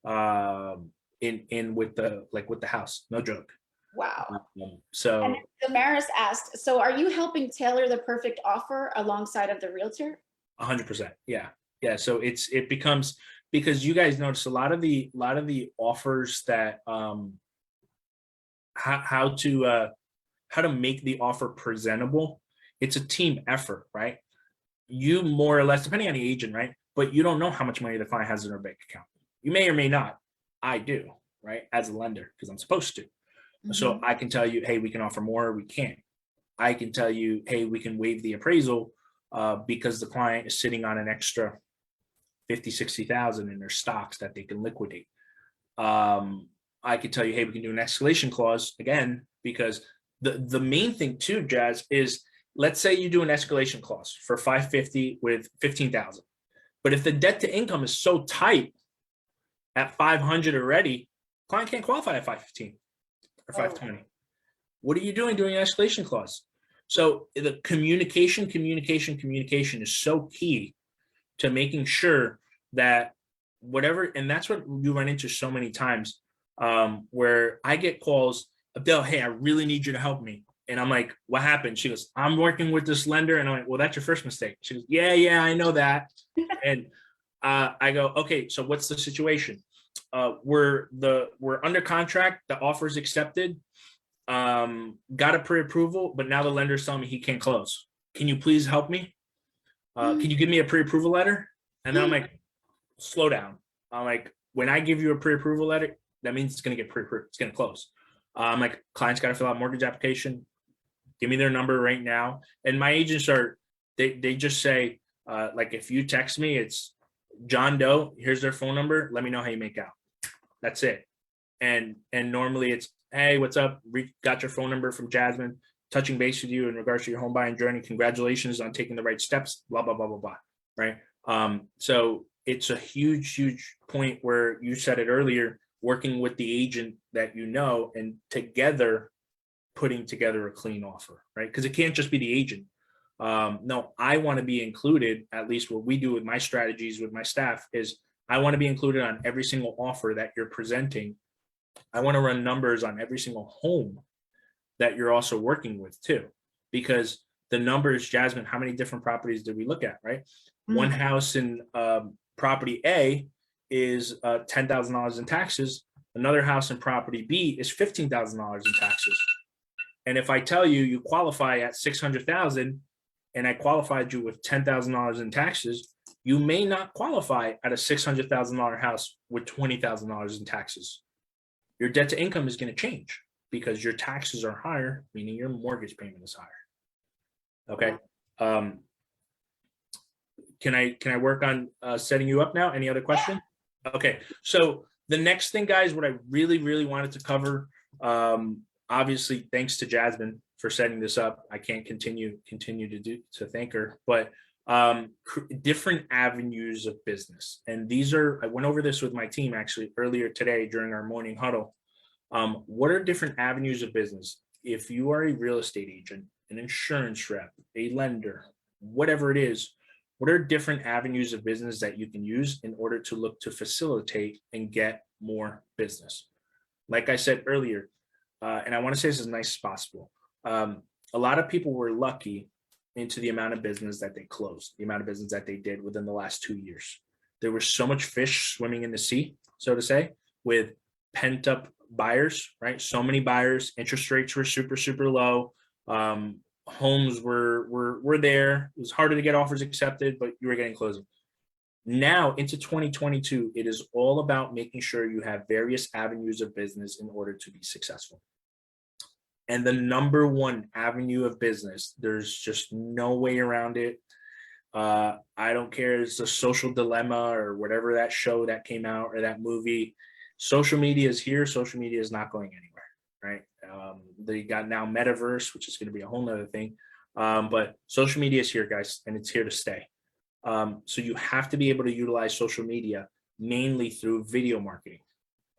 in with the house. No joke. Wow. So and Damaris asked, so are you helping tailor the perfect offer alongside of the realtor? 100%. Yeah. So it becomes, because you guys notice a lot of the offers that how to make the offer presentable. It's a team effort, right? You more or less, depending on the agent, right? But you don't know how much money the client has in their bank account. You may or may not. I do, right? As a lender, because I'm supposed to. So I can tell you, hey, we can offer more, or we can't. I can tell you, hey, we can waive the appraisal because the client is sitting on an extra 50, 60,000 in their stocks that they can liquidate. I could tell you, hey, we can do an escalation clause again, because the main thing too, Jazz, is let's say you do an escalation clause for 550 with 15,000. But if the debt to income is so tight at 500 already, client can't qualify at 515 or 520. What are you doing an escalation clause? So the communication is so key to making sure that whatever, and that's what you run into so many times, where I get calls, Abdel, hey, I really need you to help me. And I'm like, what happened? She goes, I'm working with this lender. And I'm like, well, that's your first mistake. She goes, yeah, I know that. And I go, okay, so what's the situation? We're under contract. The offer is accepted. Got a pre-approval, but now the lender's telling me he can't close. Can you please help me? Can you give me a pre-approval letter? And then I'm like, slow down. I'm like, when I give you a pre-approval letter, that means it's going to get pre-approved. It's going to close. I'm like, client's got to fill out mortgage application. Give me their number right now. And my agents they just say, like, if you text me, it's John Doe, here's their phone number. Let me know how you make out. That's it. And normally it's, hey, what's up? Got your phone number from Jasmine, touching base with you in regards to your home buying journey. Congratulations on taking the right steps, blah, blah, blah, blah, blah. Right. So it's a huge point where you said it earlier, working with the agent that you know, and together putting together a clean offer, right? Because it can't just be the agent. No, I want to be included. At least what we do with my strategies with my staff is I want to be included on every single offer that you're presenting. I want to run numbers on every single home that you're also working with too, because the numbers, Jasmine, how many different properties did we look at, right? One house in property A is $10,000 in taxes. Another house in property B is $15,000 in taxes. And if I tell you, you qualify at 600,000 and I qualified you with $10,000 in taxes, you may not qualify at a $600,000 house with $20,000 in taxes. Your debt to income is going to change because your taxes are higher, meaning your mortgage payment is higher. Okay. Can I work on setting you up now? Any other question? Okay. So the next thing, guys, what I really wanted to cover, obviously, thanks to Jasmine for setting this up. I can't continue to thank her, but Different avenues of business. And these are, I went over this with my team actually earlier today during our morning huddle. What are different avenues of business? If you are a real estate agent, an insurance rep, a lender, whatever it is, what are different avenues of business that you can use in order to look to facilitate and get more business? Like I said earlier, and I want to say this as nice as possible. A lot of people were lucky into the amount of business that they closed, the amount of business that they did within the last 2 years. There was so much fish swimming in the sea, so to say, with pent up buyers, right? So many buyers, interest rates were super, super low. Homes were there. It was harder to get offers accepted, but you were getting closing. Now into 2022, it is all about making sure you have various avenues of business in order to be successful. And the number one avenue of business, there's just no way around it. I don't care. It's a Social Dilemma or whatever that show that came out or that movie. Social media is here. Social media is not going anywhere, right? They got now metaverse, which is going to be a whole nother thing. But social media is here, guys, and it's here to stay. So you have to be able to utilize social media mainly through video marketing,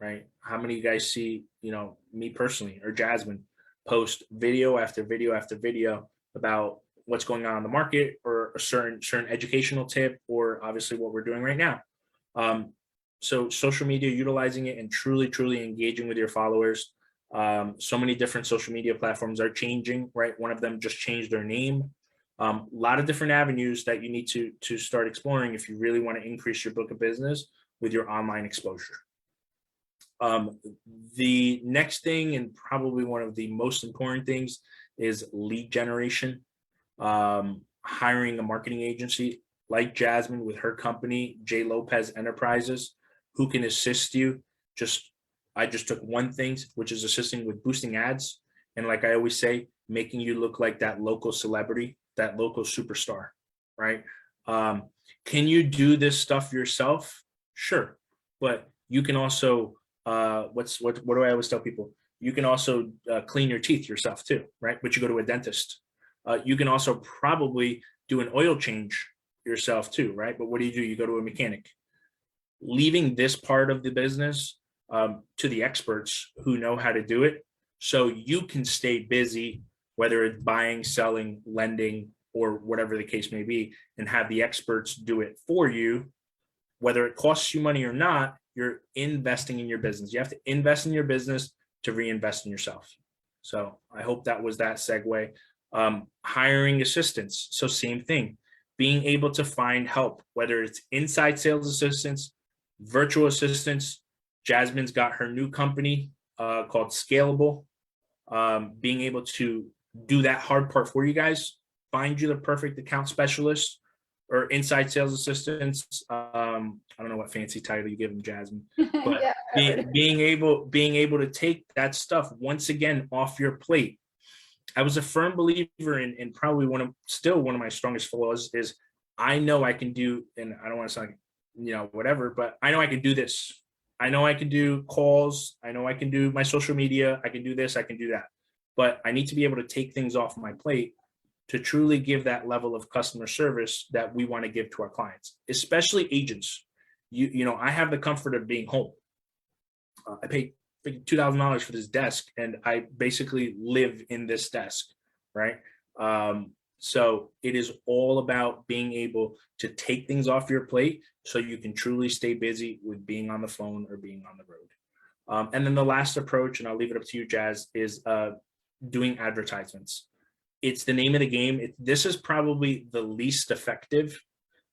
right? How many of you guys see, me personally or Jasmine post video after video after video about what's going on in the market or a certain educational tip, or obviously what we're doing right now. So social media, utilizing it and truly engaging with your followers. So many different social media platforms are changing, right? One of them just changed their name. A lot of different avenues that you need to start exploring if you really want to increase your book of business with your online exposure. The next thing, and probably one of the most important things, is lead generation. Hiring a marketing agency like Jasmine with her company, J. Lopez Enterprises, who can assist you. I just took one thing, which is assisting with boosting ads. And like I always say, making you look like that local celebrity, that local superstar, right? Can you do this stuff yourself? Sure. But you can also, what do I always tell people? You can also clean your teeth yourself too, right? But you go to a dentist. You can also probably do an oil change yourself too, right? But what do? You go to a mechanic. Leaving this part of the business to the experts who know how to do it, so you can stay busy, whether it's buying, selling, lending, or whatever the case may be, and have the experts do it for you. Whether it costs you money or not, you're investing in your business. You have to invest in your business to reinvest in yourself. So I hope that was that segue. Hiring assistants. So same thing, being able to find help, whether it's inside sales assistants, virtual assistants. Jasmine's got her new company called Scalable. Being able to do that hard part for you guys, find you the perfect account specialist or inside sales assistants. I don't know what fancy title you give them, Jasmine, but yeah, being able to take that stuff once again off your plate. I was a firm believer in probably one of my strongest flaws is I know I can do, and I don't want to sound whatever, but I know I can do this. I know I can do calls. I know I can do my social media. I can do this. I can do that. But I need to be able to take things off my plate to truly give that level of customer service that we want to give to our clients, especially agents. I have the comfort of being home. I pay $2,000 for this desk, and I basically live in this desk, right? So it is all about being able to take things off your plate so you can truly stay busy with being on the phone or being on the road. And then the last approach, and I'll leave it up to you, Jazz, is doing advertisements. It's the name of the game. This is probably the least effective,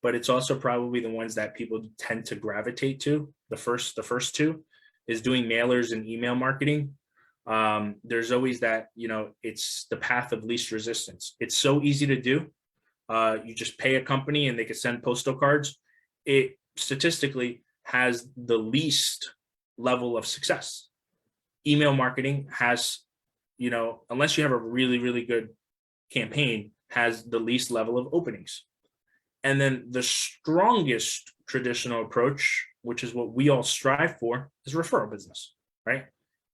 but it's also probably the ones that people tend to gravitate to. The first two is doing mailers and email marketing. There's always that, it's the path of least resistance. It's so easy to do. You just pay a company and they can send postal cards. It statistically has the least level of success. Email marketing has, unless you have a really, really good campaign, has the least level of openings. And then the strongest traditional approach, which is what we all strive for, is referral business, right?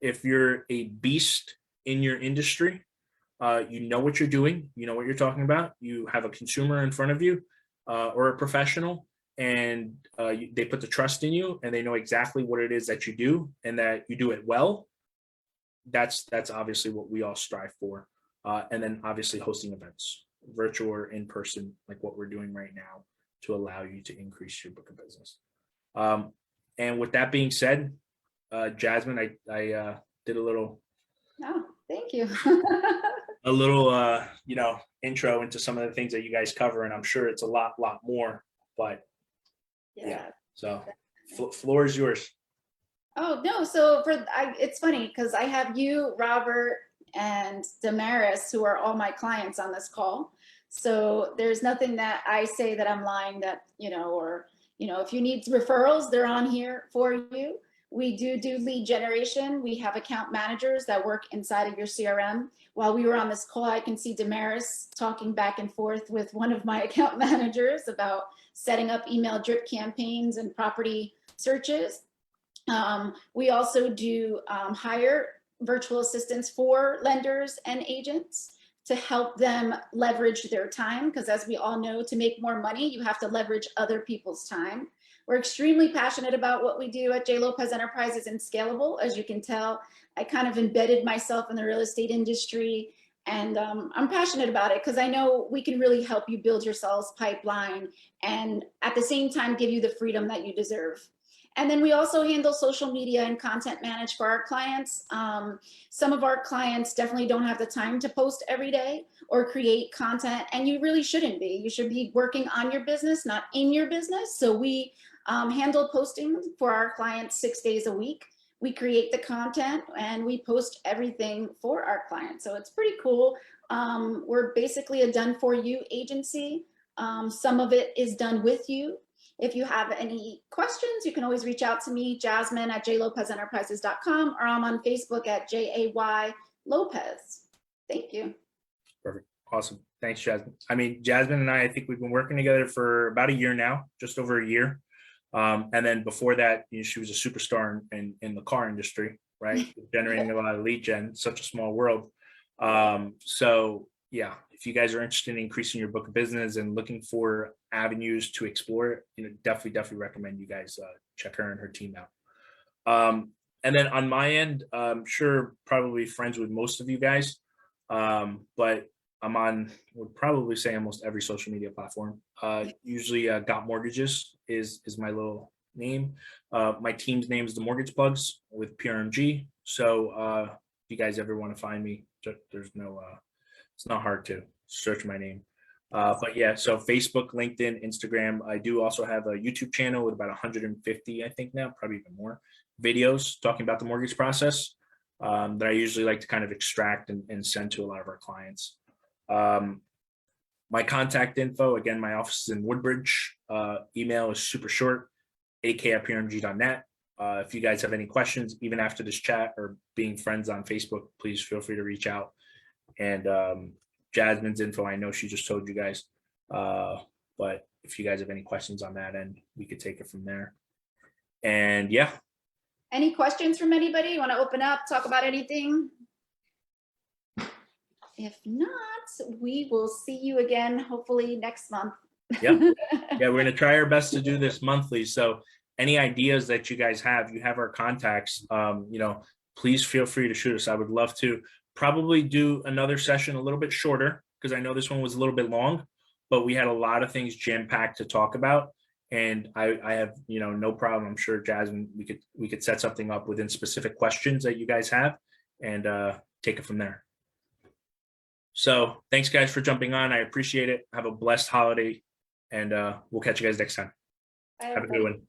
If you're a beast in your industry, you know what you're doing, you know what you're talking about, you have a consumer in front of you, or a professional, and they put the trust in you, and they know exactly what it is that you do, and that you do it well. That's obviously what we all strive for. And then obviously hosting events, virtual or in person, like what we're doing right now, to allow you to increase your book of business. And with that being said, Jasmine, I did a little. Oh, thank you. A little, intro into some of the things that you guys cover, and I'm sure it's a lot more. But yeah, so floor is yours. Oh no, so it's funny because I have you, Robert, and Damaris, who are all my clients on this call. So there's nothing that I say that I'm lying, that, or, if you need referrals, they're on here for you. We do lead generation. We have account managers that work inside of your CRM. While we were on this call, I can see Damaris talking back and forth with one of my account managers about setting up email drip campaigns and property searches. We also do hire virtual assistants for lenders and agents to help them leverage their time, because as we all know, to make more money, you have to leverage other people's time. We're extremely passionate about what we do at J. Lopez Enterprises and Scalable. As you can tell, I kind of embedded myself in the real estate industry, and I'm passionate about it because I know we can really help you build your sales pipeline and at the same time give you the freedom that you deserve. And then we also handle social media and content manage for our clients. Some of our clients definitely don't have the time to post every day or create content, and you really shouldn't be. You should be working on your business, not in your business. So we handle posting for our clients 6 days a week. We create the content and we post everything for our clients. So it's pretty cool. We're basically a done for you agency. Some of it is done with you. If you have any questions, you can always reach out to me, Jasmine at jlopezenterprises.com, or I'm on Facebook at JAY Lopez. Thank you. Perfect. Awesome. Thanks, Jasmine. I mean, Jasmine and I think we've been working together for about a year now, just over a year. And then before that, she was a superstar in the car industry, right? Generating a lot of lead gen, such a small world. So yeah, if you guys are interested in increasing your book of business and looking for avenues to explore, definitely recommend you guys check her and her team out. And then on my end, I'm sure probably friends with most of you guys, but would probably say almost every social media platform. Usually Got Mortgages is my little name. My team's name is the Mortgage Plugs with PRMG. So if you guys ever want to find me, it's not hard to search my name. But yeah, so Facebook, LinkedIn, Instagram. I do also have a YouTube channel with about 150, I think now, probably even more, videos talking about the mortgage process that I usually like to kind of extract and send to a lot of our clients. My contact info, again, my office is in Woodbridge. Email is super short, ak@prmg.net. If you guys have any questions, even after this chat or being friends on Facebook, please feel free to reach out. And Jasmine's info, I know she just told you guys, but if you guys have any questions on that end, we could take it from there. And yeah. Any questions from anybody? You want to open up, talk about anything? If not, we will see you again, hopefully next month. Yeah, we're going to try our best to do this monthly. So any ideas that you guys have, you have our contacts, please feel free to shoot us. I would love to probably do another session a little bit shorter, because I know this one was a little bit long, but we had a lot of things jam-packed to talk about. And I have, no problem. I'm sure, Jasmine, we could set something up within specific questions that you guys have and take it from there. So thanks, guys, for jumping on. I appreciate it. Have a blessed holiday, and we'll catch you guys next time. Bye, have a good one.